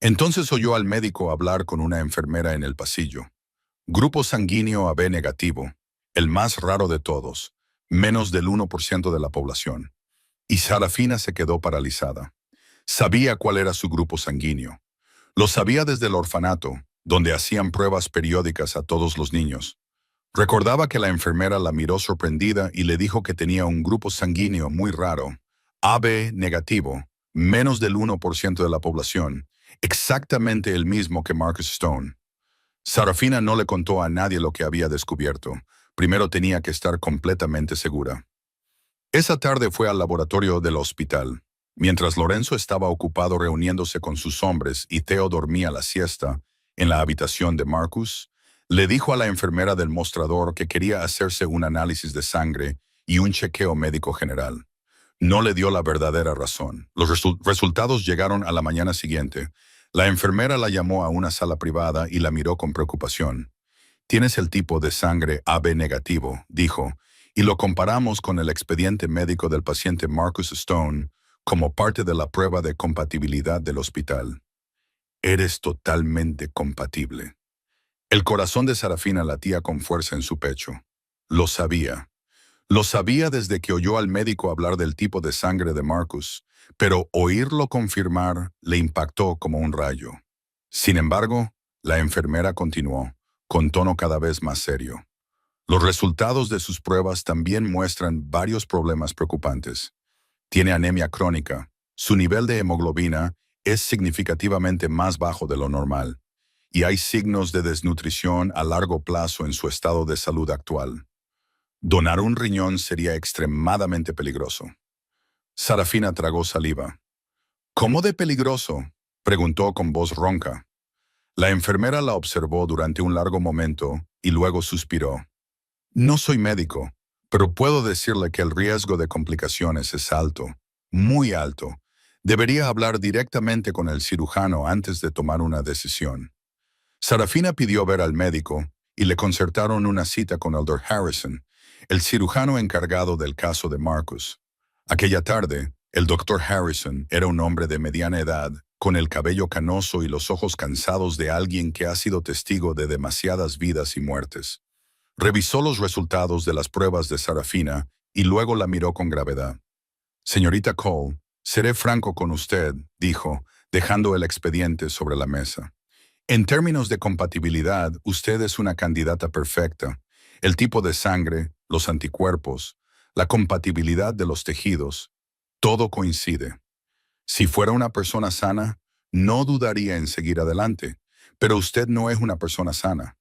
Entonces oyó al médico hablar con una enfermera en el pasillo. Grupo sanguíneo AB negativo, el más raro de todos, menos del 1% de la población. Y Sarafina se quedó paralizada. Sabía cuál era su grupo sanguíneo. Lo sabía desde el orfanato, donde hacían pruebas periódicas a todos los niños. Recordaba que la enfermera la miró sorprendida y le dijo que tenía un grupo sanguíneo muy raro, AB negativo, menos del 1% de la población, exactamente el mismo que Marcus Stone. Sarafina no le contó a nadie lo que había descubierto. Primero tenía que estar completamente segura. Esa tarde fue al laboratorio del hospital. Mientras Lorenzo estaba ocupado reuniéndose con sus hombres y Theo dormía la siesta en la habitación de Marcus, le dijo a la enfermera del mostrador que quería hacerse un análisis de sangre y un chequeo médico general. No le dio la verdadera razón. Los resultados llegaron a la mañana siguiente. La enfermera la llamó a una sala privada y la miró con preocupación. Tienes el tipo de sangre AB negativo, dijo, y lo comparamos con el expediente médico del paciente Marcus Stone como parte de la prueba de compatibilidad del hospital. Eres totalmente compatible. El corazón de Sarafina latía con fuerza en su pecho. Lo sabía. Lo sabía desde que oyó al médico hablar del tipo de sangre de Marcus, pero oírlo confirmar le impactó como un rayo. Sin embargo, la enfermera continuó, con tono cada vez más serio. Los resultados de sus pruebas también muestran varios problemas preocupantes. Tiene anemia crónica. Su nivel de hemoglobina es significativamente más bajo de lo normal, y hay signos de desnutrición a largo plazo en su estado de salud actual. Donar un riñón sería extremadamente peligroso. Sarafina tragó saliva. ¿Cómo de peligroso?, preguntó con voz ronca. La enfermera la observó durante un largo momento y luego suspiró. No soy médico, pero puedo decirle que el riesgo de complicaciones es alto, muy alto. Debería hablar directamente con el cirujano antes de tomar una decisión. Sarafina pidió ver al médico y le concertaron una cita con el Dr. Harrison, el cirujano encargado del caso de Marcus. Aquella tarde, el Dr. Harrison era un hombre de mediana edad, con el cabello canoso y los ojos cansados de alguien que ha sido testigo de demasiadas vidas y muertes. Revisó los resultados de las pruebas de Sarafina y luego la miró con gravedad. Señorita Cole, seré franco con usted, dijo, dejando el expediente sobre la mesa. En términos de compatibilidad, usted es una candidata perfecta. El tipo de sangre, los anticuerpos, la compatibilidad de los tejidos, todo coincide. Si fuera una persona sana, no dudaría en seguir adelante, pero usted no es una persona sana.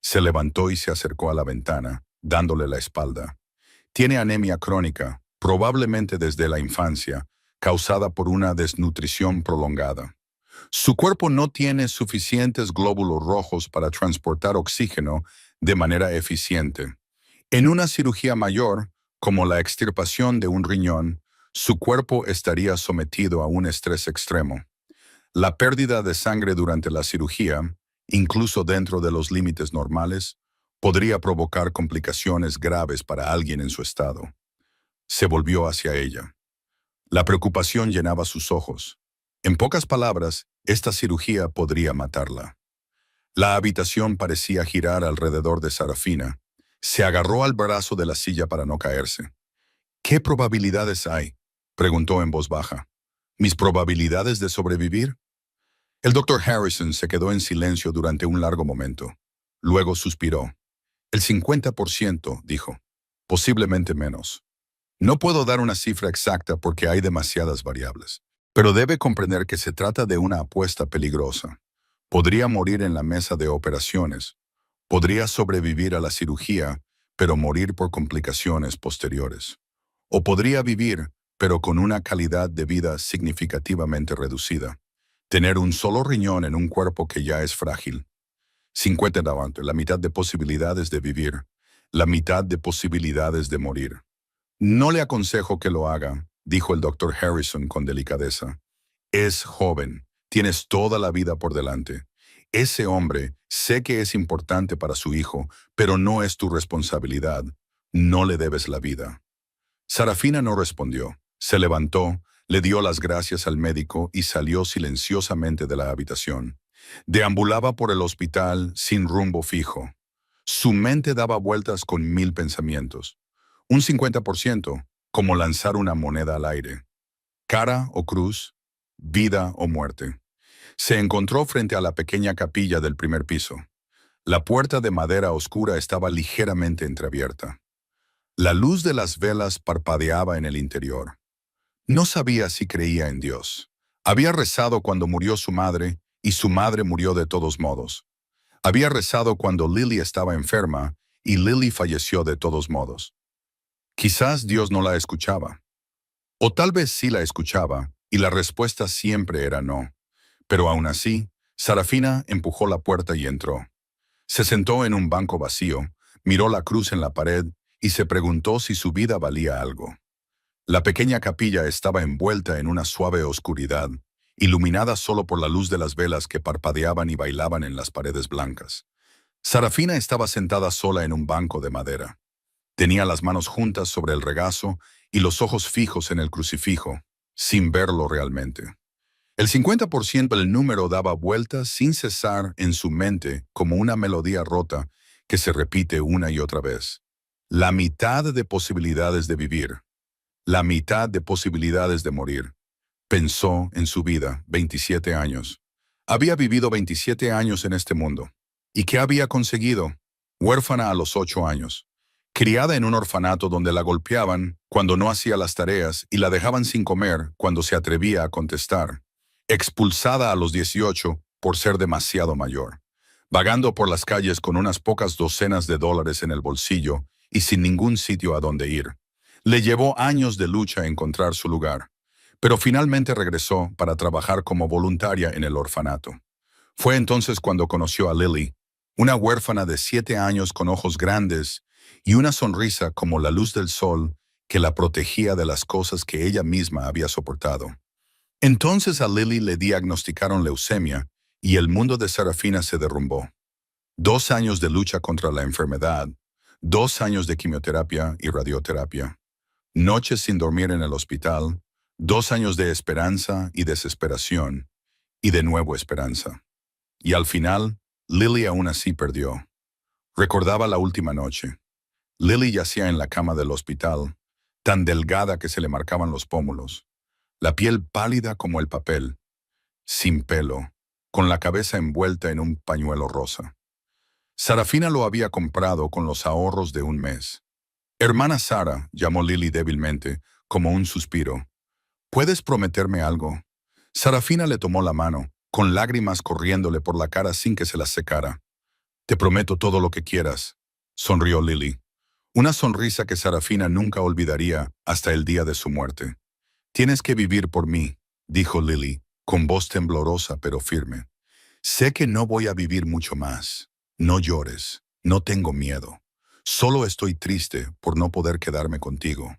Se levantó y se acercó a la ventana, dándole la espalda. Tiene anemia crónica, probablemente desde la infancia, causada por una desnutrición prolongada. Su cuerpo no tiene suficientes glóbulos rojos para transportar oxígeno de manera eficiente. En una cirugía mayor, como la extirpación de un riñón, su cuerpo estaría sometido a un estrés extremo. La pérdida de sangre durante la cirugía, incluso dentro de los límites normales, podría provocar complicaciones graves para alguien en su estado. Se volvió hacia ella. La preocupación llenaba sus ojos. En pocas palabras, esta cirugía podría matarla. La habitación parecía girar alrededor de Sarafina. Se agarró al brazo de la silla para no caerse. ¿Qué probabilidades hay?, preguntó en voz baja. ¿Mis probabilidades de sobrevivir? El Dr. Harrison se quedó en silencio durante un largo momento. Luego suspiró. El 50%, dijo. Posiblemente menos. No puedo dar una cifra exacta porque hay demasiadas variables. Pero debe comprender que se trata de una apuesta peligrosa. Podría morir en la mesa de operaciones. Podría sobrevivir a la cirugía, pero morir por complicaciones posteriores. O podría vivir, pero con una calidad de vida significativamente reducida. Tener un solo riñón en un cuerpo que ya es frágil. 50 davante, la mitad de posibilidades de vivir, la mitad de posibilidades de morir. No le aconsejo que lo haga, dijo el Dr. Harrison con delicadeza. Es joven, tienes toda la vida por delante. Ese hombre, sé que es importante para su hijo, pero no es tu responsabilidad. No le debes la vida. Sarafina no respondió. Se levantó, le dio las gracias al médico y salió silenciosamente de la habitación. Deambulaba por el hospital sin rumbo fijo. Su mente daba vueltas con 1000 pensamientos. Un 50%, como lanzar una moneda al aire. Cara o cruz, vida o muerte. Se encontró frente a la pequeña capilla del primer piso. La puerta de madera oscura estaba ligeramente entreabierta. La luz de las velas parpadeaba en el interior. No sabía si creía en Dios. Había rezado cuando murió su madre, y su madre murió de todos modos. Había rezado cuando Lily estaba enferma y Lily falleció de todos modos. Quizás Dios no la escuchaba. O tal vez sí la escuchaba y la respuesta siempre era no. Pero aún así, Sarafina empujó la puerta y entró. Se sentó en un banco vacío, miró la cruz en la pared y se preguntó si su vida valía algo. La pequeña capilla estaba envuelta en una suave oscuridad, iluminada solo por la luz de las velas que parpadeaban y bailaban en las paredes blancas. Sarafina estaba sentada sola en un banco de madera. Tenía las manos juntas sobre el regazo y los ojos fijos en el crucifijo, sin verlo realmente. El 50% del número daba vueltas sin cesar en su mente como una melodía rota que se repite una y otra vez. La mitad de posibilidades de vivir, la mitad de posibilidades de morir. Pensó en su vida, 27 años. Había vivido 27 años en este mundo. ¿Y qué había conseguido? Huérfana a los 8 años. Criada en un orfanato donde la golpeaban cuando no hacía las tareas y la dejaban sin comer cuando se atrevía a contestar. Expulsada a los 18 por ser demasiado mayor. Vagando por las calles con unas pocas docenas de dólares en el bolsillo y sin ningún sitio a donde ir. Le llevó años de lucha encontrar su lugar, pero finalmente regresó para trabajar como voluntaria en el orfanato. Fue entonces cuando conoció a Lily, una huérfana de 7 años con ojos grandes y una sonrisa como la luz del sol que la protegía de las cosas que ella misma había soportado. Entonces a Lily le diagnosticaron leucemia y el mundo de Sarafina se derrumbó. 2 años de lucha contra la enfermedad, 2 años de quimioterapia y radioterapia, noches sin dormir en el hospital, 2 años de esperanza y desesperación, y de nuevo esperanza. Y al final, Lily aún así perdió. Recordaba la última noche. Lily yacía en la cama del hospital, tan delgada que se le marcaban los pómulos, la piel pálida como el papel, sin pelo, con la cabeza envuelta en un pañuelo rosa. Sarafina lo había comprado con los ahorros de un mes. Hermana Sara, llamó Lily débilmente, como un suspiro. ¿Puedes prometerme algo? Sarafina le tomó la mano, con lágrimas corriéndole por la cara sin que se las secara. Te prometo todo lo que quieras, sonrió Lily. Una sonrisa que Sarafina nunca olvidaría hasta el día de su muerte. Tienes que vivir por mí, dijo Lily, con voz temblorosa pero firme. Sé que no voy a vivir mucho más. No llores, no tengo miedo. Solo estoy triste por no poder quedarme contigo.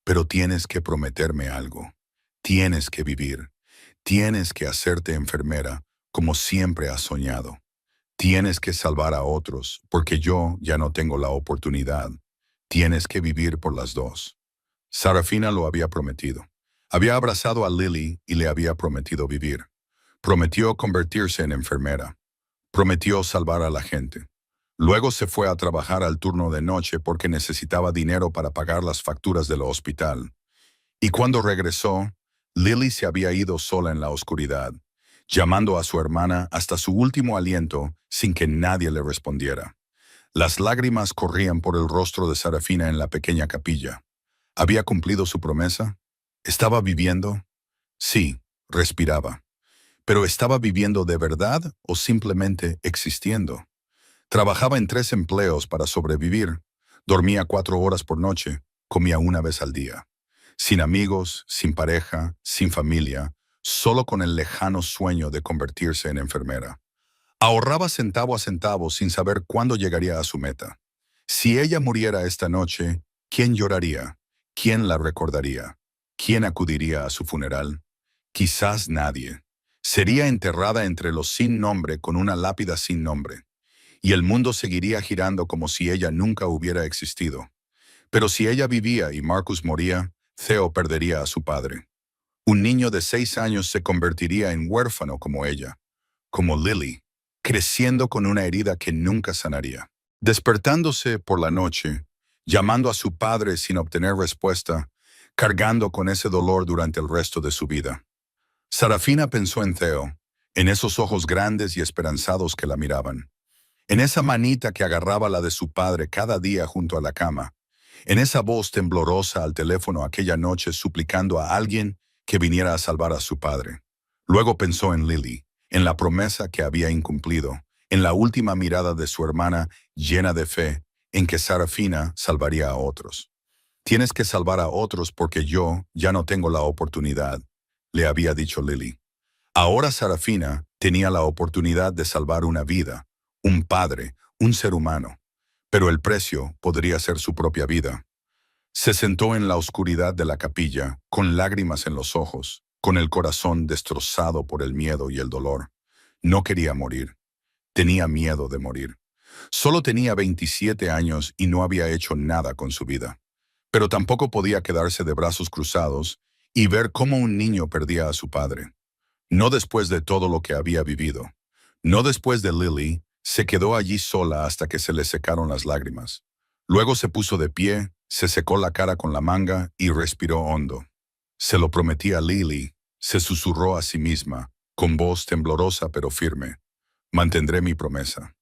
Pero tienes que prometerme algo. Tienes que vivir. Tienes que hacerte enfermera, como siempre has soñado. Tienes que salvar a otros, porque yo ya no tengo la oportunidad. Tienes que vivir por las dos. Sarafina lo había prometido. Había abrazado a Lily y le había prometido vivir. Prometió convertirse en enfermera. Prometió salvar a la gente. Luego se fue a trabajar al turno de noche porque necesitaba dinero para pagar las facturas del hospital. Y cuando regresó, Lily se había ido sola en la oscuridad, llamando a su hermana hasta su último aliento sin que nadie le respondiera. Las lágrimas corrían por el rostro de Sarafina en la pequeña capilla. ¿Había cumplido su promesa? ¿Estaba viviendo? Sí, respiraba. ¿Pero estaba viviendo de verdad o simplemente existiendo? Trabajaba en 3 empleos para sobrevivir. Dormía 4 horas por noche, comía una vez al día. Sin amigos, sin pareja, sin familia, solo con el lejano sueño de convertirse en enfermera. Ahorraba centavo a centavo sin saber cuándo llegaría a su meta. Si ella muriera esta noche, ¿quién lloraría? ¿Quién la recordaría? ¿Quién acudiría a su funeral? Quizás nadie. Sería enterrada entre los sin nombre con una lápida sin nombre. Y el mundo seguiría girando como si ella nunca hubiera existido. Pero si ella vivía y Marcus moría, Theo perdería a su padre. Un niño de 6 años se convertiría en huérfano como ella, como Lily, creciendo con una herida que nunca sanaría. Despertándose por la noche, llamando a su padre sin obtener respuesta, cargando con ese dolor durante el resto de su vida. Sarafina pensó en Theo, en esos ojos grandes y esperanzados que la miraban, en esa manita que agarraba la de su padre cada día junto a la cama, en esa voz temblorosa al teléfono aquella noche suplicando a alguien que viniera a salvar a su padre. Luego pensó en Lily, en la promesa que había incumplido, en la última mirada de su hermana llena de fe en que Sarafina salvaría a otros. Tienes que salvar a otros porque yo ya no tengo la oportunidad, le había dicho Lily. Ahora Sarafina tenía la oportunidad de salvar una vida, un padre, un ser humano, pero el precio podría ser su propia vida. Se sentó en la oscuridad de la capilla, con lágrimas en los ojos, con el corazón destrozado por el miedo y el dolor. No quería morir. Tenía miedo de morir. Solo tenía 27 años y no había hecho nada con su vida. Pero tampoco podía quedarse de brazos cruzados y ver cómo un niño perdía a su padre. No después de todo lo que había vivido. No después de Lily, se quedó allí sola hasta que se le secaron las lágrimas. Luego se puso de pie, se secó la cara con la manga y respiró hondo. Se lo prometí a Lily, se susurró a sí misma, con voz temblorosa pero firme. Mantendré mi promesa.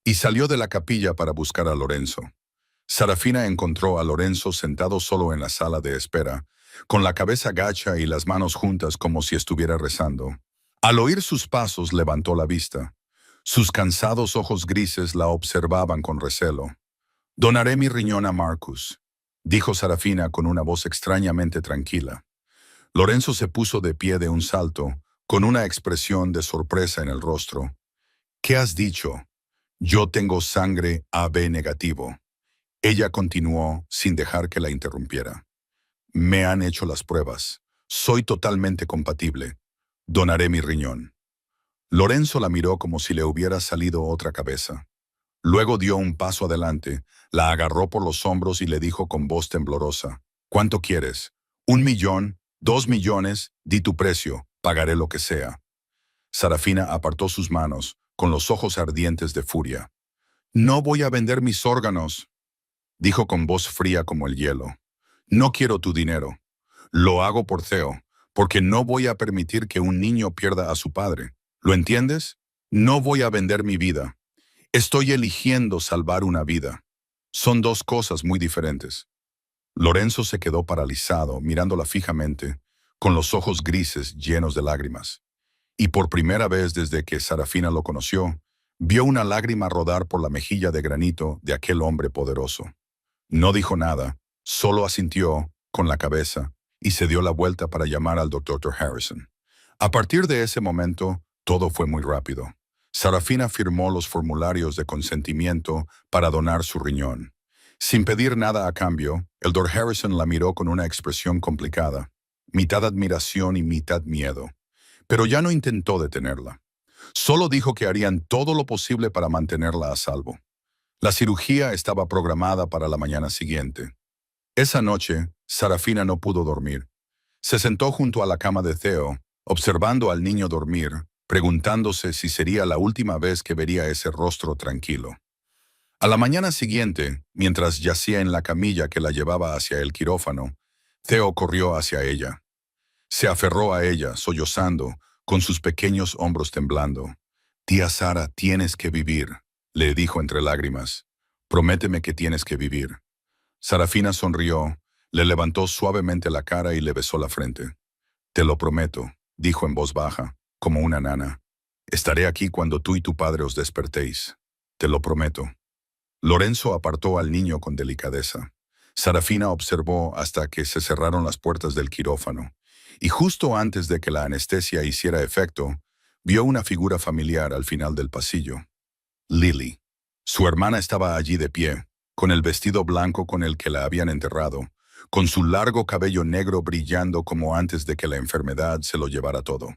Y salió de la capilla para buscar a Lorenzo. Sarafina encontró a Lorenzo sentado solo en la sala de espera, con la cabeza gacha y las manos juntas como si estuviera rezando. Al oír sus pasos levantó la vista. Sus cansados ojos grises la observaban con recelo. «Donaré mi riñón a Marcus», dijo Sarafina con una voz extrañamente tranquila. Lorenzo se puso de pie de un salto, con una expresión de sorpresa en el rostro. «¿Qué has dicho?» «Yo tengo sangre AB negativo». Ella continuó sin dejar que la interrumpiera. «Me han hecho las pruebas. Soy totalmente compatible. Donaré mi riñón». Lorenzo la miró como si le hubiera salido otra cabeza. Luego dio un paso adelante, la agarró por los hombros y le dijo con voz temblorosa: «¿Cuánto quieres? ¿1 millón? ¿2 millones? Di tu precio, pagaré lo que sea». Sarafina apartó sus manos, con los ojos ardientes de furia. «No voy a vender mis órganos», dijo con voz fría como el hielo. «No quiero tu dinero. Lo hago por Theo, porque no voy a permitir que un niño pierda a su padre. ¿Lo entiendes? No voy a vender mi vida. Estoy eligiendo salvar una vida. Son dos cosas muy diferentes». Lorenzo se quedó paralizado, mirándola fijamente, con los ojos grises llenos de lágrimas. Y por primera vez desde que Sarafina lo conoció, vio una lágrima rodar por la mejilla de granito de aquel hombre poderoso. No dijo nada, solo asintió con la cabeza y se dio la vuelta para llamar al Dr. Harrison. A partir de ese momento, todo fue muy rápido. Sarafina firmó los formularios de consentimiento para donar su riñón. Sin pedir nada a cambio, el Dr. Harrison la miró con una expresión complicada, mitad admiración y mitad miedo. Pero ya no intentó detenerla. Solo dijo que harían todo lo posible para mantenerla a salvo. La cirugía estaba programada para la mañana siguiente. Esa noche, Sarafina no pudo dormir. Se sentó junto a la cama de Theo, observando al niño dormir, preguntándose si sería la última vez que vería ese rostro tranquilo. A la mañana siguiente, mientras yacía en la camilla que la llevaba hacia el quirófano, Theo corrió hacia ella. Se aferró a ella, sollozando, con sus pequeños hombros temblando. «Tía Sara, tienes que vivir», le dijo entre lágrimas. «Prométeme que tienes que vivir». Sarafina sonrió, le levantó suavemente la cara y le besó la frente. «Te lo prometo», dijo en voz baja, como una nana. «Estaré aquí cuando tú y tu padre os despertéis. Te lo prometo». Lorenzo apartó al niño con delicadeza. Sarafina observó hasta que se cerraron las puertas del quirófano, y justo antes de que la anestesia hiciera efecto, vio una figura familiar al final del pasillo. Lily. Su hermana estaba allí de pie, con el vestido blanco con el que la habían enterrado, con su largo cabello negro brillando como antes de que la enfermedad se lo llevara todo.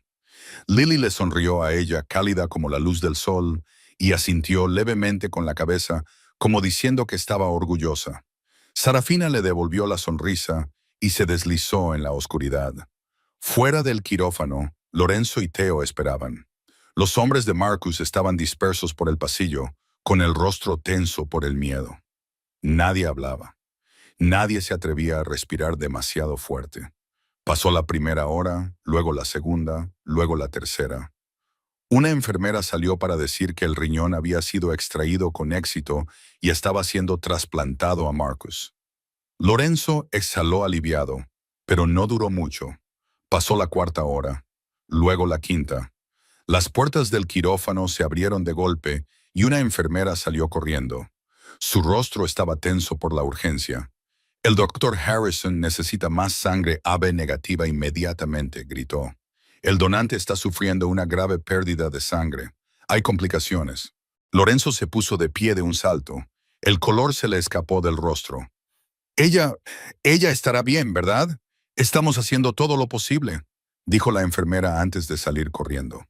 Lily le sonrió a ella cálida como la luz del sol y asintió levemente con la cabeza como diciendo que estaba orgullosa. Sarafina le devolvió la sonrisa y se deslizó en la oscuridad. Fuera del quirófano, Lorenzo y Theo esperaban. Los hombres de Marcus estaban dispersos por el pasillo, con el rostro tenso por el miedo. Nadie hablaba. Nadie se atrevía a respirar demasiado fuerte. Pasó la primera hora, luego la segunda, luego la tercera. Una enfermera salió para decir que el riñón había sido extraído con éxito y estaba siendo trasplantado a Marcus. Lorenzo exhaló aliviado, pero no duró mucho. Pasó la cuarta hora, luego la quinta. Las puertas del quirófano se abrieron de golpe y una enfermera salió corriendo. Su rostro estaba tenso por la urgencia. El doctor Harrison necesita más sangre AB negativa inmediatamente, gritó. El donante está sufriendo una grave pérdida de sangre. Hay complicaciones. Lorenzo se puso de pie de un salto. El color se le escapó del rostro. Ella, ella estará bien, ¿verdad? Estamos haciendo todo lo posible, dijo la enfermera antes de salir corriendo.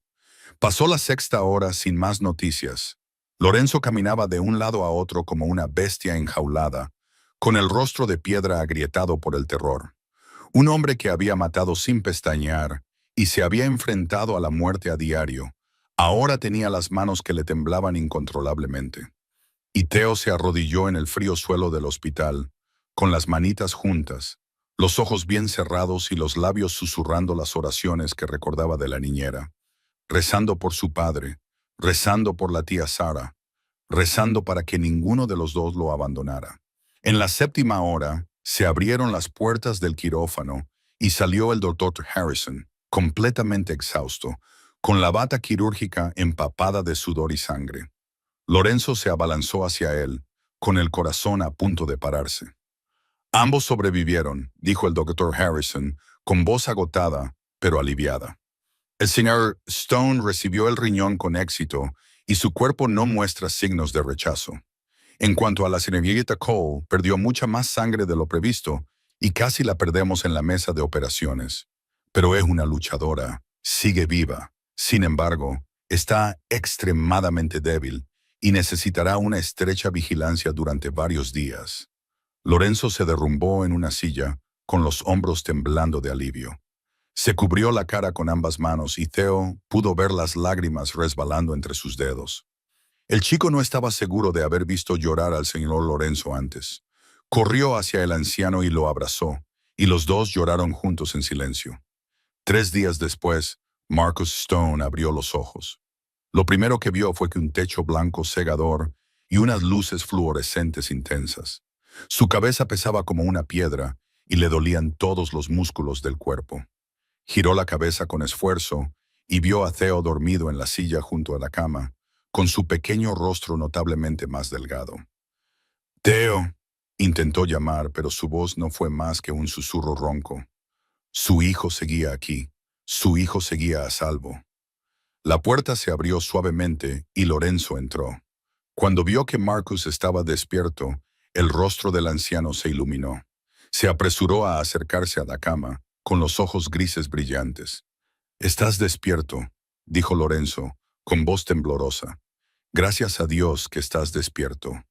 Pasó la sexta hora sin más noticias. Lorenzo caminaba de un lado a otro como una bestia enjaulada, con el rostro de piedra agrietado por el terror. Un hombre que había matado sin pestañear y se había enfrentado a la muerte a diario, ahora tenía las manos que le temblaban incontrolablemente. Y Theo se arrodilló en el frío suelo del hospital, con las manitas juntas, los ojos bien cerrados y los labios susurrando las oraciones que recordaba de la niñera, rezando por su padre, rezando por la tía Sara, rezando para que ninguno de los dos lo abandonara. En la séptima hora, se abrieron las puertas del quirófano y salió el doctor Harrison, completamente exhausto, con la bata quirúrgica empapada de sudor y sangre. Lorenzo se abalanzó hacia él, con el corazón a punto de pararse. Ambos sobrevivieron, dijo el doctor Harrison, con voz agotada, pero aliviada. El señor Stone recibió el riñón con éxito y su cuerpo no muestra signos de rechazo. En cuanto a la señorita Cole, perdió mucha más sangre de lo previsto y casi la perdemos en la mesa de operaciones. Pero es una luchadora, sigue viva. Sin embargo, está extremadamente débil y necesitará una estrecha vigilancia durante varios días. Lorenzo se derrumbó en una silla, con los hombros temblando de alivio. Se cubrió la cara con ambas manos y Theo pudo ver las lágrimas resbalando entre sus dedos. El chico no estaba seguro de haber visto llorar al señor Lorenzo antes. Corrió hacia el anciano y lo abrazó, y los dos lloraron juntos en silencio. 3 días después, Marcus Stone abrió los ojos. Lo primero que vio fue que un techo blanco cegador y unas luces fluorescentes intensas. Su cabeza pesaba como una piedra y le dolían todos los músculos del cuerpo. Giró la cabeza con esfuerzo y vio a Theo dormido en la silla junto a la cama, con su pequeño rostro notablemente más delgado. «Theo», intentó llamar, pero su voz no fue más que un susurro ronco. Su hijo seguía aquí, su hijo seguía a salvo. La puerta se abrió suavemente y Lorenzo entró. Cuando vio que Marcus estaba despierto, el rostro del anciano se iluminó. Se apresuró a acercarse a la cama, con los ojos grises brillantes. «Estás despierto», dijo Lorenzo, con voz temblorosa. «Gracias a Dios que estás despierto».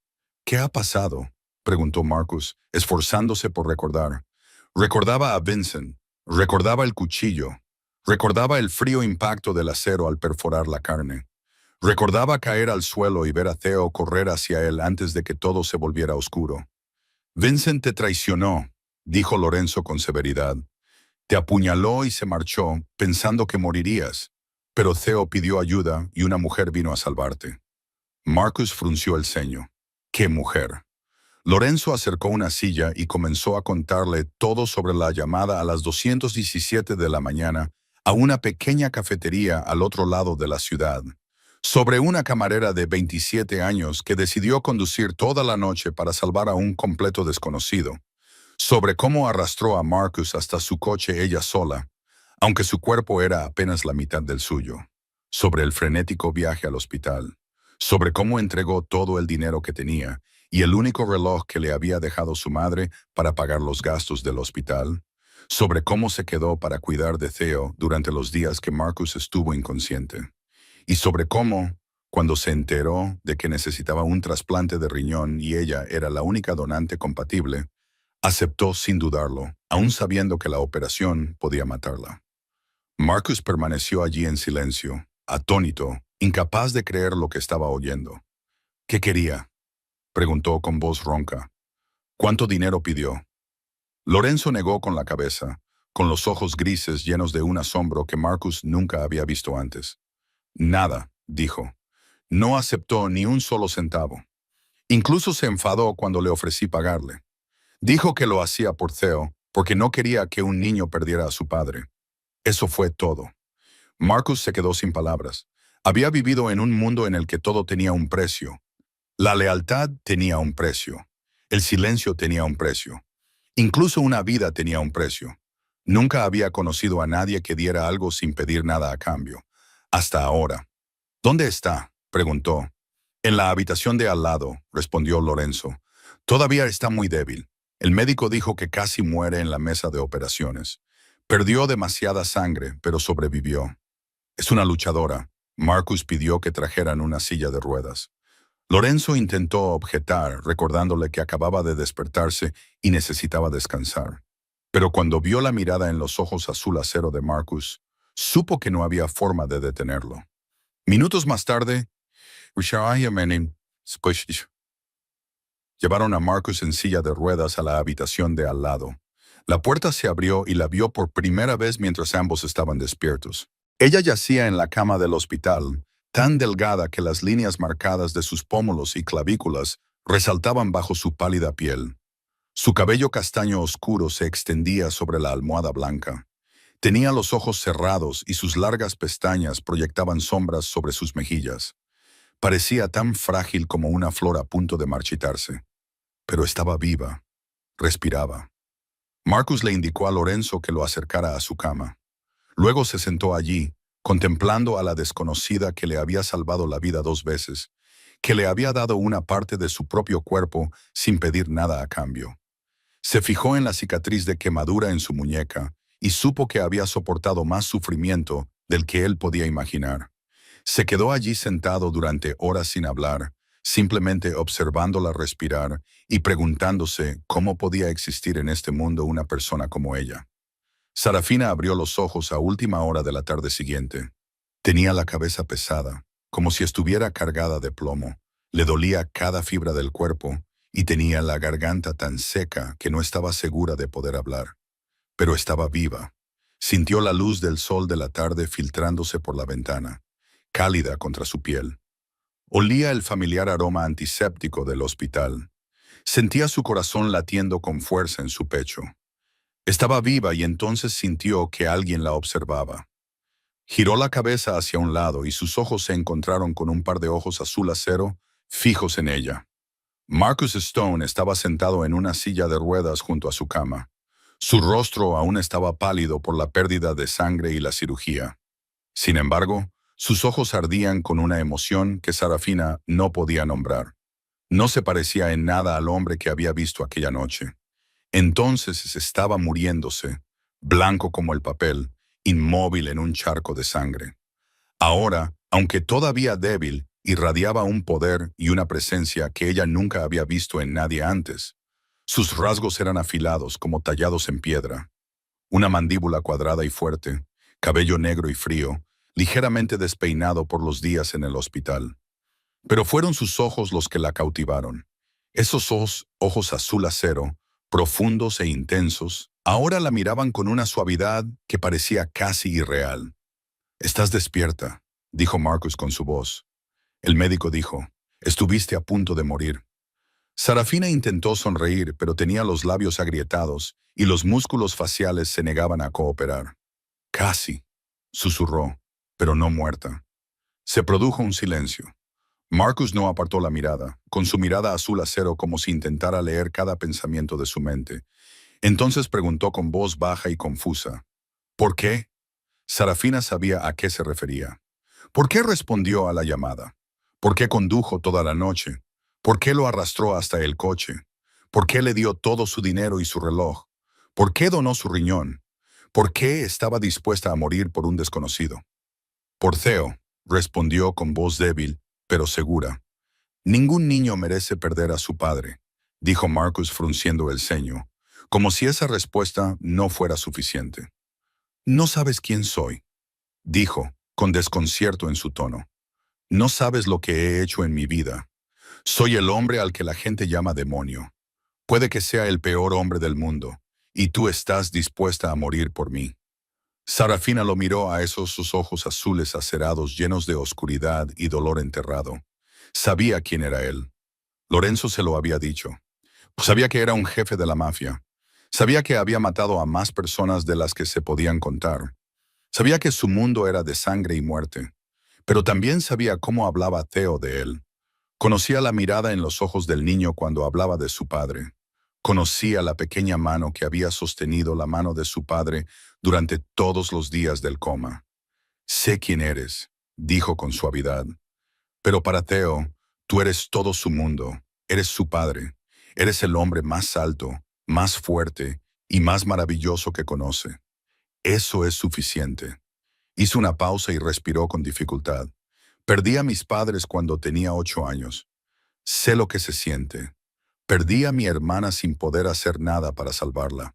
«¿Qué ha pasado?», preguntó Marcus, esforzándose por recordar. Recordaba a Vincent, recordaba el cuchillo, recordaba el frío impacto del acero al perforar la carne. Recordaba caer al suelo y ver a Theo correr hacia él antes de que todo se volviera oscuro. «Vincent te traicionó», dijo Lorenzo con severidad. «Te apuñaló y se marchó, pensando que morirías. Pero Theo pidió ayuda y una mujer vino a salvarte». Marcus frunció el ceño. «¿Qué mujer?». Lorenzo acercó una silla y comenzó a contarle todo sobre la llamada a las 2:17 de la mañana a una pequeña cafetería al otro lado de la ciudad. Sobre una camarera de 27 años que decidió conducir toda la noche para salvar a un completo desconocido. Sobre cómo arrastró a Marcus hasta su coche ella sola, aunque su cuerpo era apenas la mitad del suyo. Sobre el frenético viaje al hospital. Sobre cómo entregó todo el dinero que tenía y el único reloj que le había dejado su madre para pagar los gastos del hospital. Sobre cómo se quedó para cuidar de Theo durante los días que Marcus estuvo inconsciente. Y sobre cómo, cuando se enteró de que necesitaba un trasplante de riñón y ella era la única donante compatible, aceptó sin dudarlo, aun sabiendo que la operación podía matarla. Marcus permaneció allí en silencio, atónito, incapaz de creer lo que estaba oyendo. «¿Qué quería?», preguntó con voz ronca. «¿Cuánto dinero pidió?». Lorenzo negó con la cabeza, con los ojos grises llenos de un asombro que Marcus nunca había visto antes. «Nada», dijo. «No aceptó ni un solo centavo. Incluso se enfadó cuando le ofrecí pagarle. Dijo que lo hacía por Theo, porque no quería que un niño perdiera a su padre. Eso fue todo. Marcus se quedó sin palabras. Había vivido en un mundo en el que todo tenía un precio. La lealtad tenía un precio. El silencio tenía un precio. Incluso una vida tenía un precio. Nunca había conocido a nadie que diera algo sin pedir nada a cambio. Hasta ahora. ¿Dónde está?, preguntó. En la habitación de al lado, respondió Lorenzo. Todavía está muy débil. El médico dijo que casi muere en la mesa de operaciones. Perdió demasiada sangre, pero sobrevivió. Es una luchadora. Marcus pidió que trajeran una silla de ruedas. Lorenzo intentó objetar, recordándole que acababa de despertarse y necesitaba descansar. Pero cuando vio la mirada en los ojos azul acero de Marcus, supo que no había forma de detenerlo. Minutos más tarde, llevaron a Marcus en silla de ruedas a la habitación de al lado. La puerta se abrió y la vio por primera vez mientras ambos estaban despiertos. Ella yacía en la cama del hospital, tan delgada que las líneas marcadas de sus pómulos y clavículas resaltaban bajo su pálida piel. Su cabello castaño oscuro se extendía sobre la almohada blanca. Tenía los ojos cerrados y sus largas pestañas proyectaban sombras sobre sus mejillas. Parecía tan frágil como una flor a punto de marchitarse. Pero estaba viva. Respiraba. Marcus le indicó a Lorenzo que lo acercara a su cama. Luego se sentó allí, contemplando a la desconocida que le había salvado la vida 2 veces, que le había dado una parte de su propio cuerpo sin pedir nada a cambio. Se fijó en la cicatriz de quemadura en su muñeca y supo que había soportado más sufrimiento del que él podía imaginar. Se quedó allí sentado durante horas sin hablar, simplemente observándola respirar y preguntándose cómo podía existir en este mundo una persona como ella. Sarafina abrió los ojos a última hora de la tarde siguiente. Tenía la cabeza pesada, como si estuviera cargada de plomo. Le dolía cada fibra del cuerpo y tenía la garganta tan seca que no estaba segura de poder hablar. Pero estaba viva. Sintió la luz del sol de la tarde filtrándose por la ventana, cálida contra su piel. Olía el familiar aroma antiséptico del hospital. Sentía su corazón latiendo con fuerza en su pecho. Estaba viva y entonces sintió que alguien la observaba. Giró la cabeza hacia un lado y sus ojos se encontraron con un par de ojos azul acero fijos en ella. Marcus Stone estaba sentado en una silla de ruedas junto a su cama. Su rostro aún estaba pálido por la pérdida de sangre y la cirugía. Sin embargo, sus ojos ardían con una emoción que Sarafina no podía nombrar. No se parecía en nada al hombre que había visto aquella noche. Entonces estaba muriéndose, blanco como el papel, inmóvil en un charco de sangre. Ahora, aunque todavía débil, irradiaba un poder y una presencia que ella nunca había visto en nadie antes. Sus rasgos eran afilados como tallados en piedra. Una mandíbula cuadrada y fuerte, cabello negro y frío, ligeramente despeinado por los días en el hospital. Pero fueron sus ojos los que la cautivaron. Esos ojos azul acero, profundos e intensos, ahora la miraban con una suavidad que parecía casi irreal. «Estás despierta», dijo Marcus con su voz. El médico dijo, «Estuviste a punto de morir». Sarafina intentó sonreír, pero tenía los labios agrietados y los músculos faciales se negaban a cooperar. «Casi», susurró, «pero no muerta». Se produjo un silencio. Marcus no apartó la mirada, con su mirada azul acero como si intentara leer cada pensamiento de su mente. Entonces preguntó con voz baja y confusa, «¿Por qué?». Sarafina sabía a qué se refería. ¿Por qué respondió a la llamada? ¿Por qué condujo toda la noche? ¿Por qué lo arrastró hasta el coche? ¿Por qué le dio todo su dinero y su reloj? ¿Por qué donó su riñón? ¿Por qué estaba dispuesta a morir por un desconocido? «Por Theo», respondió con voz débil, pero segura. «Ningún niño merece perder a su padre», dijo Marcus frunciendo el ceño, como si esa respuesta no fuera suficiente. «No sabes quién soy», dijo, con desconcierto en su tono. «No sabes lo que he hecho en mi vida. Soy el hombre al que la gente llama demonio. Puede que sea el peor hombre del mundo, y tú estás dispuesta a morir por mí». Sarafina lo miró a esos sus ojos azules acerados llenos de oscuridad y dolor enterrado. Sabía quién era él. Lorenzo se lo había dicho. Sabía que era un jefe de la mafia. Sabía que había matado a más personas de las que se podían contar. Sabía que su mundo era de sangre y muerte, pero también sabía cómo hablaba Theo de él. Conocía la mirada en los ojos del niño cuando hablaba de su padre. Conocía la pequeña mano que había sostenido la mano de su padre durante todos los días del coma. Sé quién eres, dijo con suavidad. Pero para Theo, tú eres todo su mundo, eres su padre, eres el hombre más alto, más fuerte y más maravilloso que conoce. Eso es suficiente. Hizo una pausa y respiró con dificultad. Perdí a mis padres cuando tenía 8 años. Sé lo que se siente. Perdí a mi hermana sin poder hacer nada para salvarla.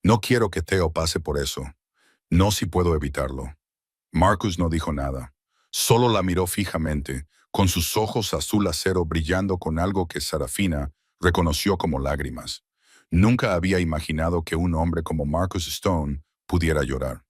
No quiero que Theo pase por eso. No si puedo evitarlo. Marcus no dijo nada. Solo la miró fijamente, con sus ojos azul acero brillando con algo que Sarafina reconoció como lágrimas. Nunca había imaginado que un hombre como Marcus Stone pudiera llorar.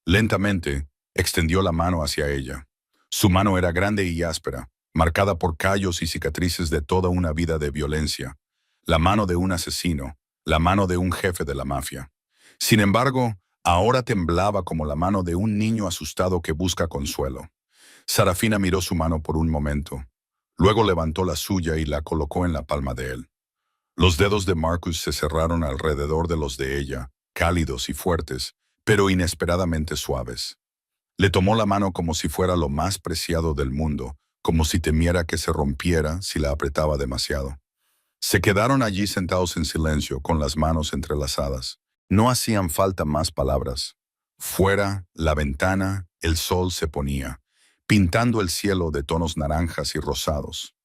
Lentamente, extendió la mano hacia ella. Su mano era grande y áspera, marcada por callos y cicatrices de toda una vida de violencia. La mano de un asesino, la mano de un jefe de la mafia. Sin embargo, ahora temblaba como la mano de un niño asustado que busca consuelo. Sarafina miró su mano por un momento. Luego levantó la suya y la colocó en la palma de él. Los dedos de Marcus se cerraron alrededor de los de ella, cálidos y fuertes, pero inesperadamente suaves. Le tomó la mano como si fuera lo más preciado del mundo, como si temiera que se rompiera si la apretaba demasiado. Se quedaron allí sentados en silencio, con las manos entrelazadas. No hacían falta más palabras. Fuera, la ventana, el sol se ponía, pintando el cielo de tonos naranjas y rosados.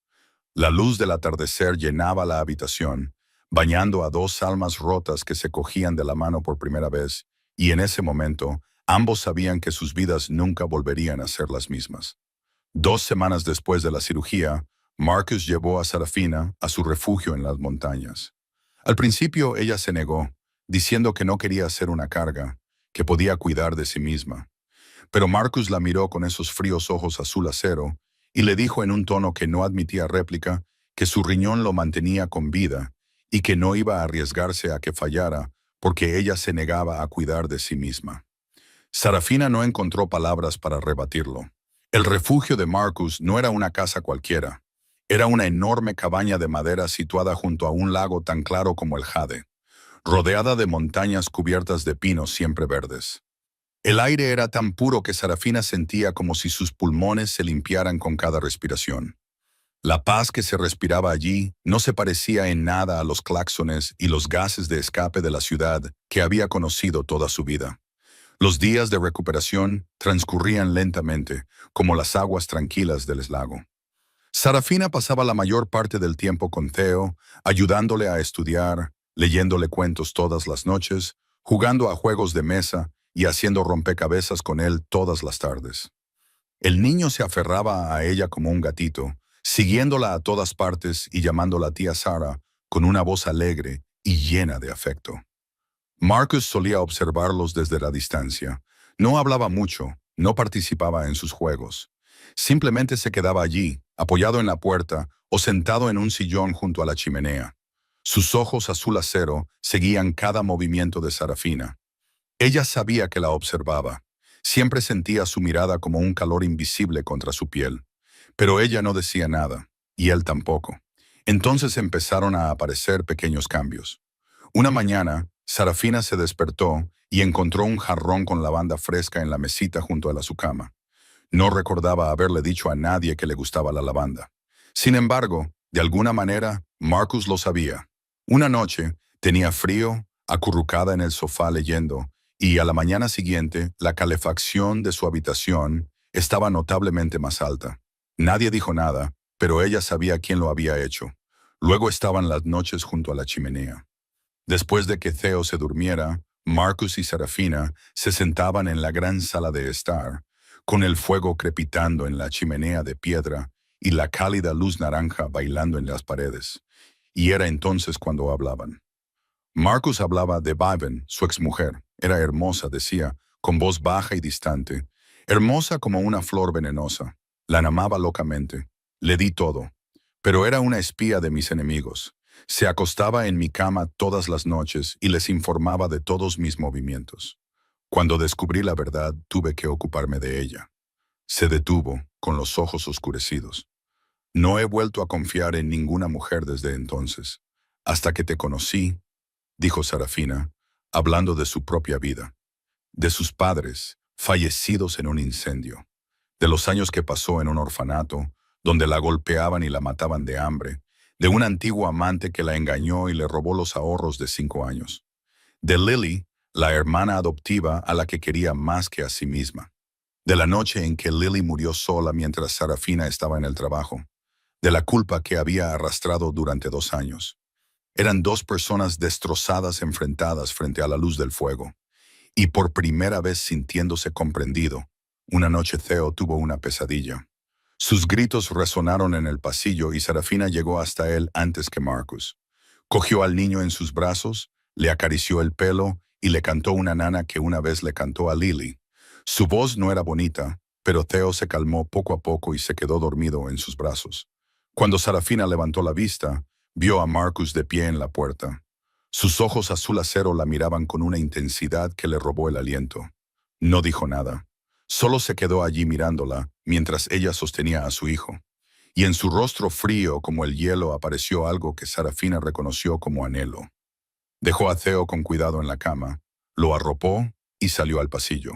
La luz del atardecer llenaba la habitación, bañando a dos almas rotas que se cogían de la mano por primera vez, y en ese momento, ambos sabían que sus vidas nunca volverían a ser las mismas. 2 semanas después de la cirugía, Marcus llevó a Sarafina a su refugio en las montañas. Al principio ella se negó, diciendo que no quería ser una carga, que podía cuidar de sí misma. Pero Marcus la miró con esos fríos ojos azul acero y le dijo en un tono que no admitía réplica que su riñón lo mantenía con vida y que no iba a arriesgarse a que fallara porque ella se negaba a cuidar de sí misma. Sarafina no encontró palabras para rebatirlo. El refugio de Marcus no era una casa cualquiera. Era una enorme cabaña de madera situada junto a un lago tan claro como el Jade, rodeada de montañas cubiertas de pinos siempre verdes. El aire era tan puro que Sarafina sentía como si sus pulmones se limpiaran con cada respiración. La paz que se respiraba allí no se parecía en nada a los claxones y los gases de escape de la ciudad que había conocido toda su vida. Los días de recuperación transcurrían lentamente, como las aguas tranquilas del lago. Sarafina pasaba la mayor parte del tiempo con Theo, ayudándole a estudiar, leyéndole cuentos todas las noches, jugando a juegos de mesa y haciendo rompecabezas con él todas las tardes. El niño se aferraba a ella como un gatito, siguiéndola a todas partes y llamándola tía Sara con una voz alegre y llena de afecto. Marcus solía observarlos desde la distancia. No hablaba mucho, no participaba en sus juegos. Simplemente se quedaba allí, apoyado en la puerta o sentado en un sillón junto a la chimenea. Sus ojos azul acero seguían cada movimiento de Sarafina. Ella sabía que la observaba. Siempre sentía su mirada como un calor invisible contra su piel. Pero ella no decía nada, y él tampoco. Entonces empezaron a aparecer pequeños cambios. Una mañana, Sarafina se despertó y encontró un jarrón con lavanda fresca en la mesita junto a su cama. No recordaba haberle dicho a nadie que le gustaba la lavanda. Sin embargo, de alguna manera, Marcus lo sabía. Una noche, tenía frío, acurrucada en el sofá leyendo, y a la mañana siguiente, la calefacción de su habitación estaba notablemente más alta. Nadie dijo nada, pero ella sabía quién lo había hecho. Luego estaban las noches junto a la chimenea. Después de que Theo se durmiera, Marcus y Sarafina se sentaban en la gran sala de estar, con el fuego crepitando en la chimenea de piedra y la cálida luz naranja bailando en las paredes. Y era entonces cuando hablaban. Marcus hablaba de Vivian, su exmujer. Era hermosa, decía, con voz baja y distante. Hermosa como una flor venenosa. La amaba locamente. Le di todo. Pero era una espía de mis enemigos. Se acostaba en mi cama todas las noches y les informaba de todos mis movimientos. Cuando descubrí la verdad, tuve que ocuparme de ella. Se detuvo, con los ojos oscurecidos. No he vuelto a confiar en ninguna mujer desde entonces. Hasta que te conocí, dijo Sarafina, hablando de su propia vida, de sus padres, fallecidos en un incendio, de los años que pasó en un orfanato, donde la golpeaban y la mataban de hambre, de un antiguo amante que la engañó y le robó los ahorros de 5 años, de Lily, la hermana adoptiva a la que quería más que a sí misma, de la noche en que Lily murió sola mientras Sarafina estaba en el trabajo, de la culpa que había arrastrado durante 2 años. Eran dos personas destrozadas enfrentadas frente a la luz del fuego, y por primera vez sintiéndose comprendido, una noche Theo tuvo una pesadilla. Sus gritos resonaron en el pasillo y Sarafina llegó hasta él antes que Marcus. Cogió al niño en sus brazos, le acarició el pelo y le cantó una nana que una vez le cantó a Lily. Su voz no era bonita, pero Theo se calmó poco a poco y se quedó dormido en sus brazos. Cuando Sarafina levantó la vista, vio a Marcus de pie en la puerta. Sus ojos azul acero la miraban con una intensidad que le robó el aliento. No dijo nada. Solo se quedó allí mirándola mientras ella sostenía a su hijo. Y en su rostro frío como el hielo apareció algo que Sarafina reconoció como anhelo. Dejó a Theo con cuidado en la cama, lo arropó y salió al pasillo.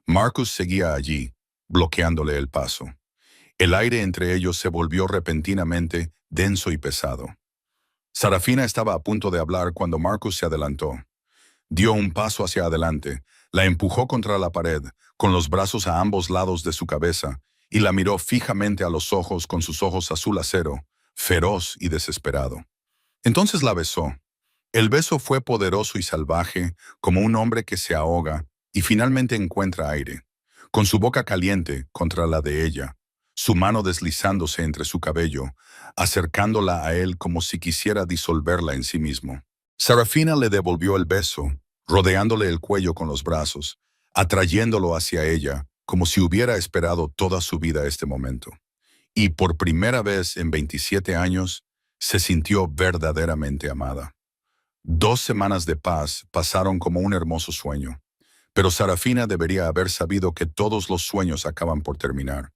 Marcus seguía allí, bloqueándole el paso. El aire entre ellos se volvió repentinamente denso y pesado. Sarafina estaba a punto de hablar cuando Marcus se adelantó. Dio un paso hacia adelante, la empujó contra la pared, con los brazos a ambos lados de su cabeza, y la miró fijamente a los ojos con sus ojos azul acero, feroz y desesperado. Entonces la besó. El beso fue poderoso y salvaje, como un hombre que se ahoga y finalmente encuentra aire, con su boca caliente contra la de ella, su mano deslizándose entre su cabello, acercándola a él como si quisiera disolverla en sí mismo. Sarafina le devolvió el beso, rodeándole el cuello con los brazos, atrayéndolo hacia ella, como si hubiera esperado toda su vida este momento. Y por primera vez en 27 años, se sintió verdaderamente amada. 2 semanas de paz pasaron como un hermoso sueño, pero Sarafina debería haber sabido que todos los sueños acaban por terminar.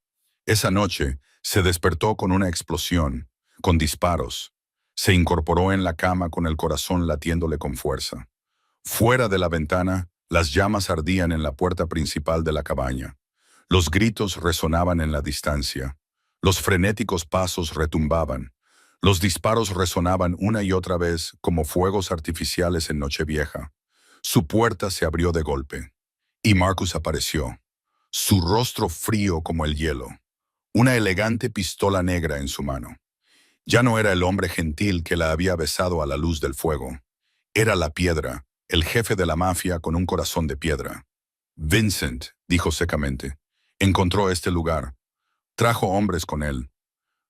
Esa noche se despertó con una explosión, con disparos. Se incorporó en la cama con el corazón latiéndole con fuerza. Fuera de la ventana, las llamas ardían en la puerta principal de la cabaña. Los gritos resonaban en la distancia. Los frenéticos pasos retumbaban. Los disparos resonaban una y otra vez como fuegos artificiales en Nochevieja. Su puerta se abrió de golpe. Y Marcus apareció, su rostro frío como el hielo, una elegante pistola negra en su mano. Ya no era el hombre gentil que la había besado a la luz del fuego. Era la piedra, el jefe de la mafia con un corazón de piedra. Vincent, dijo secamente, encontró este lugar. Trajo hombres con él.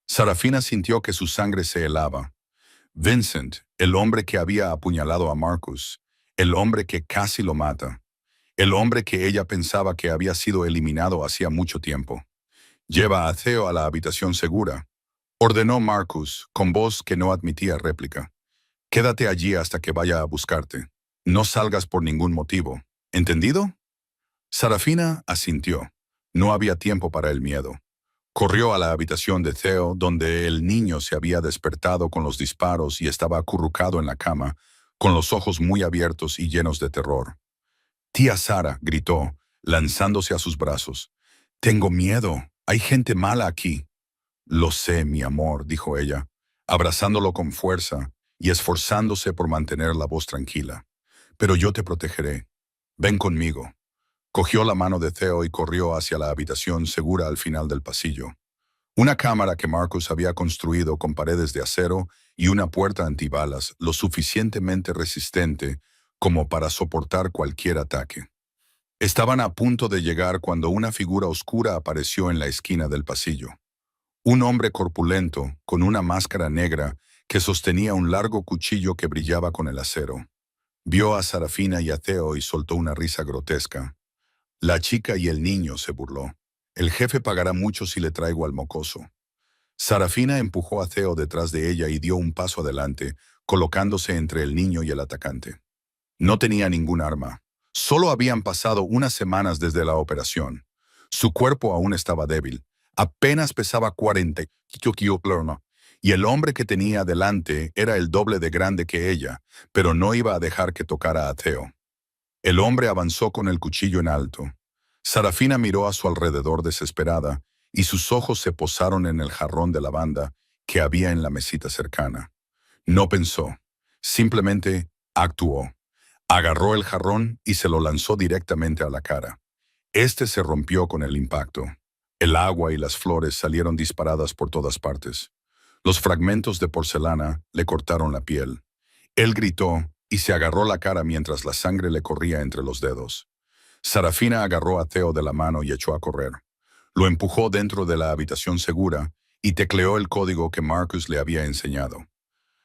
Sarafina sintió que su sangre se helaba. Vincent, el hombre que había apuñalado a Marcus, el hombre que casi lo mata, el hombre que ella pensaba que había sido eliminado hacía mucho tiempo. Lleva a Theo a la habitación segura, ordenó Marcus con voz que no admitía réplica. Quédate allí hasta que vaya a buscarte. No salgas por ningún motivo. ¿Entendido? Sarafina asintió. No había tiempo para el miedo. Corrió a la habitación de Theo, donde el niño se había despertado con los disparos y estaba acurrucado en la cama, con los ojos muy abiertos y llenos de terror. Tía Sara, gritó, lanzándose a sus brazos. Tengo miedo. Hay gente mala aquí. Lo sé, mi amor, dijo ella, abrazándolo con fuerza y esforzándose por mantener la voz tranquila. Pero yo te protegeré. Ven conmigo. Cogió la mano de Theo y corrió hacia la habitación segura al final del pasillo. Una cámara que Marcus había construido con paredes de acero y una puerta antibalas lo suficientemente resistente como para soportar cualquier ataque. Estaban a punto de llegar cuando una figura oscura apareció en la esquina del pasillo. Un hombre corpulento, con una máscara negra, que sostenía un largo cuchillo que brillaba con el acero. Vio a Sarafina y a Theo y soltó una risa grotesca. La chica y el niño, se burló. El jefe pagará mucho si le traigo al mocoso. Sarafina empujó a Theo detrás de ella y dio un paso adelante, colocándose entre el niño y el atacante. No tenía ningún arma, Solo habían pasado unas semanas desde la operación. Su cuerpo aún estaba débil. Apenas pesaba 40 kilos, y el hombre que tenía delante era el doble de grande que ella, pero no iba a dejar que tocara a Theo. El hombre avanzó con el cuchillo en alto. Sarafina miró a su alrededor desesperada, y sus ojos se posaron en el jarrón de lavanda que había en la mesita cercana. No pensó, simplemente actuó. Agarró el jarrón y se lo lanzó directamente a la cara. Este se rompió con el impacto. El agua y las flores salieron disparadas por todas partes. Los fragmentos de porcelana le cortaron la piel. Él gritó y se agarró la cara mientras la sangre le corría entre los dedos. Sarafina agarró a Theo de la mano y echó a correr. Lo empujó dentro de la habitación segura y tecleó el código que Marcus le había enseñado.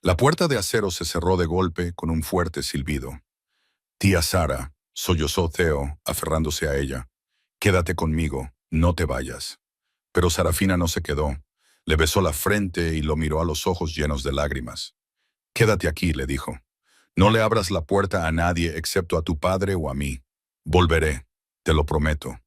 La puerta de acero se cerró de golpe con un fuerte silbido. «Tía Sara», sollozó Theo, aferrándose a ella. «Quédate conmigo, no te vayas». Pero Sarafina no se quedó. Le besó la frente y lo miró a los ojos llenos de lágrimas. «Quédate aquí», le dijo. «No le abras la puerta a nadie excepto a tu padre o a mí. Volveré, te lo prometo».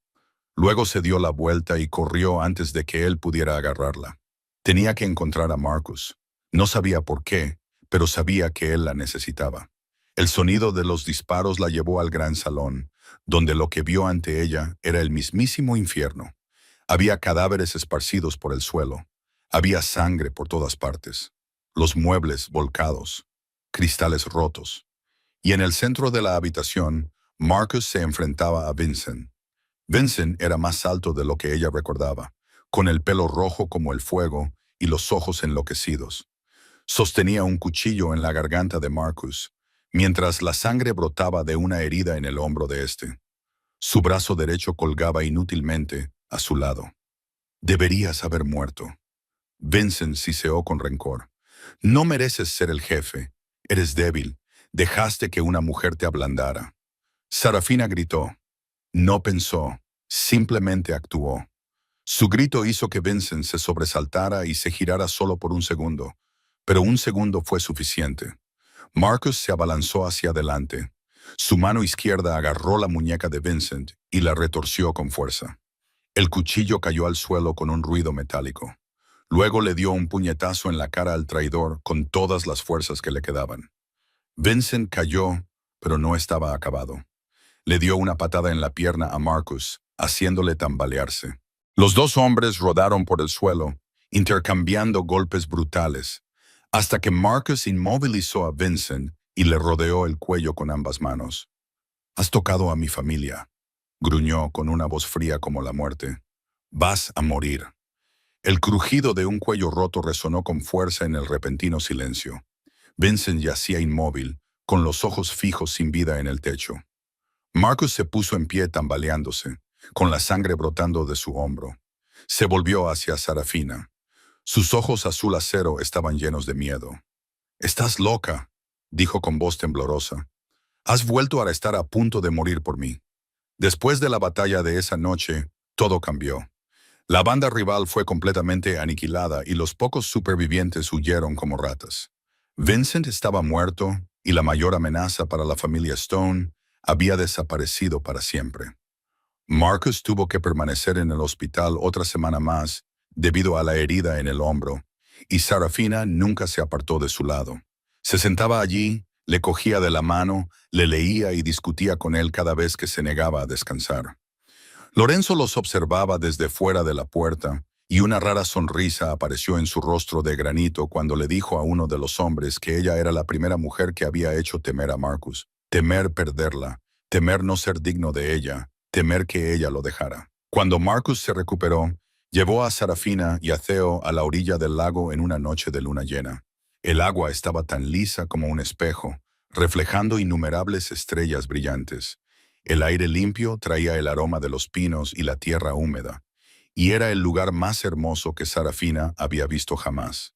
Luego se dio la vuelta y corrió antes de que él pudiera agarrarla. Tenía que encontrar a Marcus. No sabía por qué, pero sabía que él la necesitaba. El sonido de los disparos la llevó al gran salón, donde lo que vio ante ella era el mismísimo infierno. Había cadáveres esparcidos por el suelo. Había sangre por todas partes. Los muebles volcados. Cristales rotos. Y en el centro de la habitación, Marcus se enfrentaba a Vincent. Vincent era más alto de lo que ella recordaba, con el pelo rojo como el fuego y los ojos enloquecidos. Sostenía un cuchillo en la garganta de Marcus, mientras la sangre brotaba de una herida en el hombro de éste. Su brazo derecho colgaba inútilmente a su lado. «Deberías haber muerto». Vincent siseó con rencor. «No mereces ser el jefe. Eres débil. Dejaste que una mujer te ablandara». Sarafina gritó. No pensó, simplemente actuó. Su grito hizo que Vincent se sobresaltara y se girara solo por un segundo, pero un segundo fue suficiente. Marcus se abalanzó hacia adelante. Su mano izquierda agarró la muñeca de Vincent y la retorció con fuerza. El cuchillo cayó al suelo con un ruido metálico. Luego le dio un puñetazo en la cara al traidor con todas las fuerzas que le quedaban. Vincent cayó, pero no estaba acabado. Le dio una patada en la pierna a Marcus, haciéndole tambalearse. Los dos hombres rodaron por el suelo, intercambiando golpes brutales, hasta que Marcus inmovilizó a Vincent y le rodeó el cuello con ambas manos. «Has tocado a mi familia», gruñó con una voz fría como la muerte. «Vas a morir». El crujido de un cuello roto resonó con fuerza en el repentino silencio. Vincent yacía inmóvil, con los ojos fijos sin vida en el techo. Marcus se puso en pie tambaleándose, con la sangre brotando de su hombro. Se volvió hacia Sarafina. Sus ojos azul acero estaban llenos de miedo. «Estás loca», dijo con voz temblorosa. «Has vuelto a estar a punto de morir por mí». Después de la batalla de esa noche, todo cambió. La banda rival fue completamente aniquilada y los pocos supervivientes huyeron como ratas. Vincent estaba muerto y la mayor amenaza para la familia Stone había desaparecido para siempre. Marcus tuvo que permanecer en el hospital otra semana más debido a la herida en el hombro, y Sarafina nunca se apartó de su lado. Se sentaba allí, le cogía de la mano, le leía y discutía con él cada vez que se negaba a descansar. Lorenzo los observaba desde fuera de la puerta, y una rara sonrisa apareció en su rostro de granito cuando le dijo a uno de los hombres que ella era la primera mujer que había hecho temer a Marcus. Temer perderla, temer no ser digno de ella, temer que ella lo dejara. Cuando Marcus se recuperó, llevó a Sarafina y a Theo a la orilla del lago en una noche de luna llena. El agua estaba tan lisa como un espejo, reflejando innumerables estrellas brillantes. El aire limpio traía el aroma de los pinos y la tierra húmeda, y era el lugar más hermoso que Sarafina había visto jamás.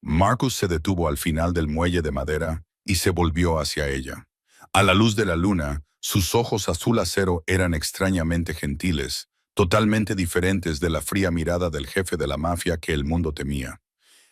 Marcus se detuvo al final del muelle de madera y se volvió hacia ella. A la luz de la luna, sus ojos azul acero eran extrañamente gentiles, totalmente diferentes de la fría mirada del jefe de la mafia que el mundo temía.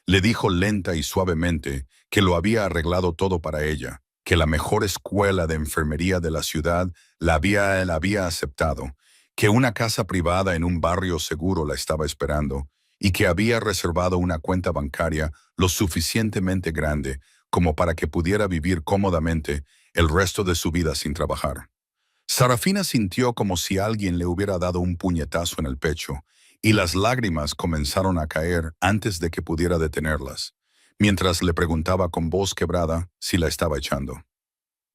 Le dijo lenta y suavemente que lo había arreglado todo para ella, que la mejor escuela de enfermería de la ciudad la había aceptado, que una casa privada en un barrio seguro la estaba esperando y que había reservado una cuenta bancaria lo suficientemente grande como para que pudiera vivir cómodamente el resto de su vida sin trabajar. Sarafina sintió como si alguien le hubiera dado un puñetazo en el pecho, y las lágrimas comenzaron a caer antes de que pudiera detenerlas, mientras le preguntaba con voz quebrada si la estaba echando.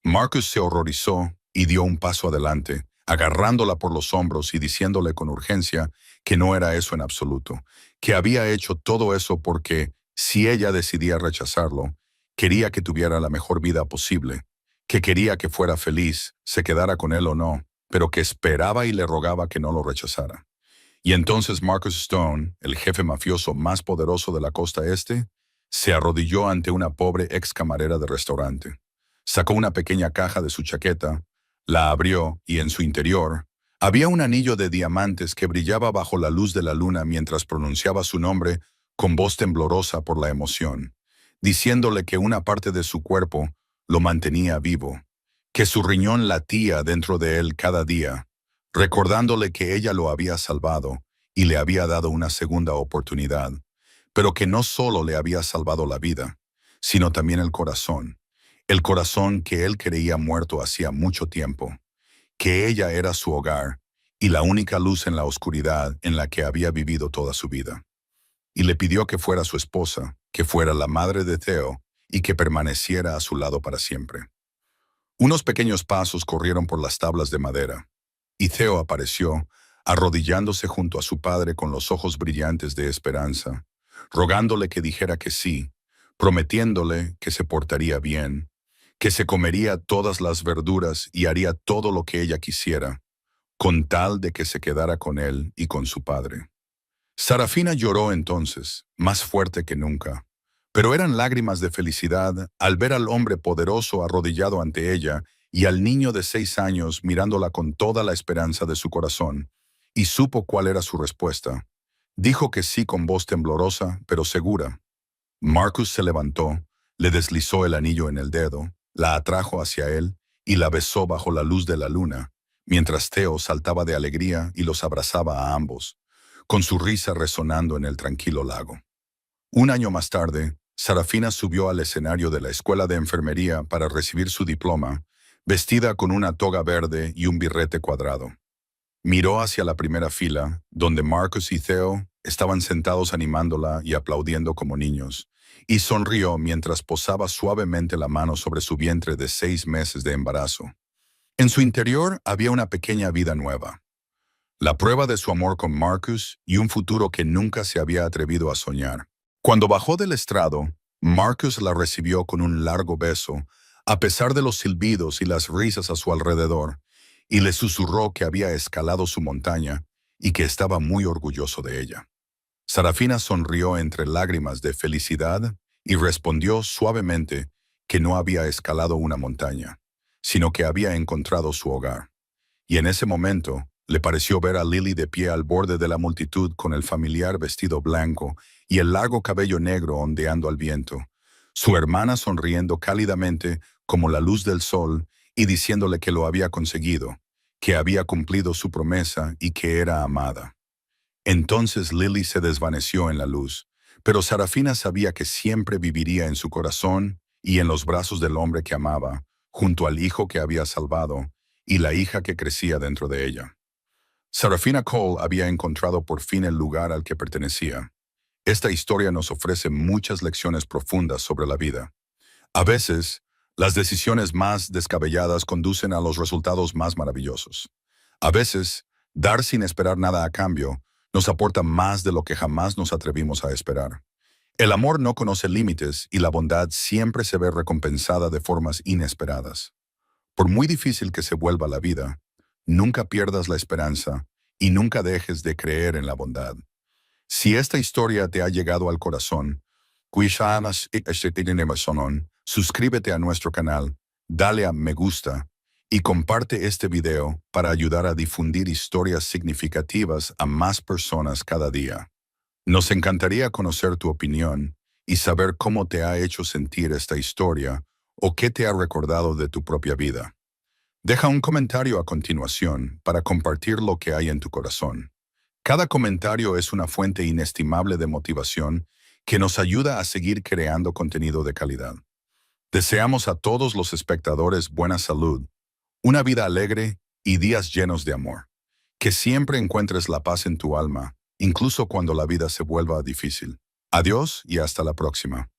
Marcus se horrorizó y dio un paso adelante, agarrándola por los hombros y diciéndole con urgencia que no era eso en absoluto, que había hecho todo eso porque, si ella decidía rechazarlo, quería que tuviera la mejor vida posible, que quería que fuera feliz, se quedara con él o no, pero que esperaba y le rogaba que no lo rechazara. Y entonces Marcus Stone, el jefe mafioso más poderoso de la costa este, se arrodilló ante una pobre ex camarera de restaurante. Sacó una pequeña caja de su chaqueta, la abrió y en su interior había un anillo de diamantes que brillaba bajo la luz de la luna mientras pronunciaba su nombre con voz temblorosa por la emoción, diciéndole que una parte de su cuerpo lo mantenía vivo, que su riñón latía dentro de él cada día, recordándole que ella lo había salvado y le había dado una segunda oportunidad, pero que no solo le había salvado la vida, sino también el corazón que él creía muerto hacía mucho tiempo, que ella era su hogar y la única luz en la oscuridad en la que había vivido toda su vida. Y le pidió que fuera su esposa, que fuera la madre de Theo y que permaneciera a su lado para siempre. Unos pequeños pasos corrieron por las tablas de madera, y Theo apareció, arrodillándose junto a su padre con los ojos brillantes de esperanza, rogándole que dijera que sí, prometiéndole que se portaría bien, que se comería todas las verduras y haría todo lo que ella quisiera, con tal de que se quedara con él y con su padre. Sarafina lloró entonces, más fuerte que nunca, pero eran lágrimas de felicidad al ver al hombre poderoso arrodillado ante ella y al niño de 6 años mirándola con toda la esperanza de su corazón, y supo cuál era su respuesta. Dijo que sí con voz temblorosa, pero segura. Marcus se levantó, le deslizó el anillo en el dedo, la atrajo hacia él y la besó bajo la luz de la luna, mientras Theo saltaba de alegría y los abrazaba a ambos, con su risa resonando en el tranquilo lago. Un año más tarde, Sarafina subió al escenario de la escuela de enfermería para recibir su diploma, vestida con una toga verde y un birrete cuadrado. Miró hacia la primera fila, donde Marcus y Theo estaban sentados animándola y aplaudiendo como niños, y sonrió mientras posaba suavemente la mano sobre su vientre de 6 meses de embarazo. En su interior había una pequeña vida nueva, la prueba de su amor con Marcus y un futuro que nunca se había atrevido a soñar. Cuando bajó del estrado, Marcus la recibió con un largo beso, a pesar de los silbidos y las risas a su alrededor, y le susurró que había escalado su montaña y que estaba muy orgulloso de ella. Sarafina sonrió entre lágrimas de felicidad y respondió suavemente que no había escalado una montaña, sino que había encontrado su hogar. Y en ese momento, le pareció ver a Lily de pie al borde de la multitud con el familiar vestido blanco y el largo cabello negro ondeando al viento, su hermana sonriendo cálidamente como la luz del sol y diciéndole que lo había conseguido, que había cumplido su promesa y que era amada. Entonces Lily se desvaneció en la luz, pero Sarafina sabía que siempre viviría en su corazón y en los brazos del hombre que amaba, junto al hijo que había salvado y la hija que crecía dentro de ella. Sarafina Cole había encontrado por fin el lugar al que pertenecía. Esta historia nos ofrece muchas lecciones profundas sobre la vida. A veces, las decisiones más descabelladas conducen a los resultados más maravillosos. A veces, dar sin esperar nada a cambio nos aporta más de lo que jamás nos atrevimos a esperar. El amor no conoce límites y la bondad siempre se ve recompensada de formas inesperadas. Por muy difícil que se vuelva la vida, nunca pierdas la esperanza y nunca dejes de creer en la bondad. Si esta historia te ha llegado al corazón, suscríbete a nuestro canal, dale a me gusta y comparte este video para ayudar a difundir historias significativas a más personas cada día. Nos encantaría conocer tu opinión y saber cómo te ha hecho sentir esta historia o qué te ha recordado de tu propia vida. Deja un comentario a continuación para compartir lo que hay en tu corazón. Cada comentario es una fuente inestimable de motivación que nos ayuda a seguir creando contenido de calidad. Deseamos a todos los espectadores buena salud, una vida alegre y días llenos de amor. Que siempre encuentres la paz en tu alma, incluso cuando la vida se vuelva difícil. Adiós y hasta la próxima.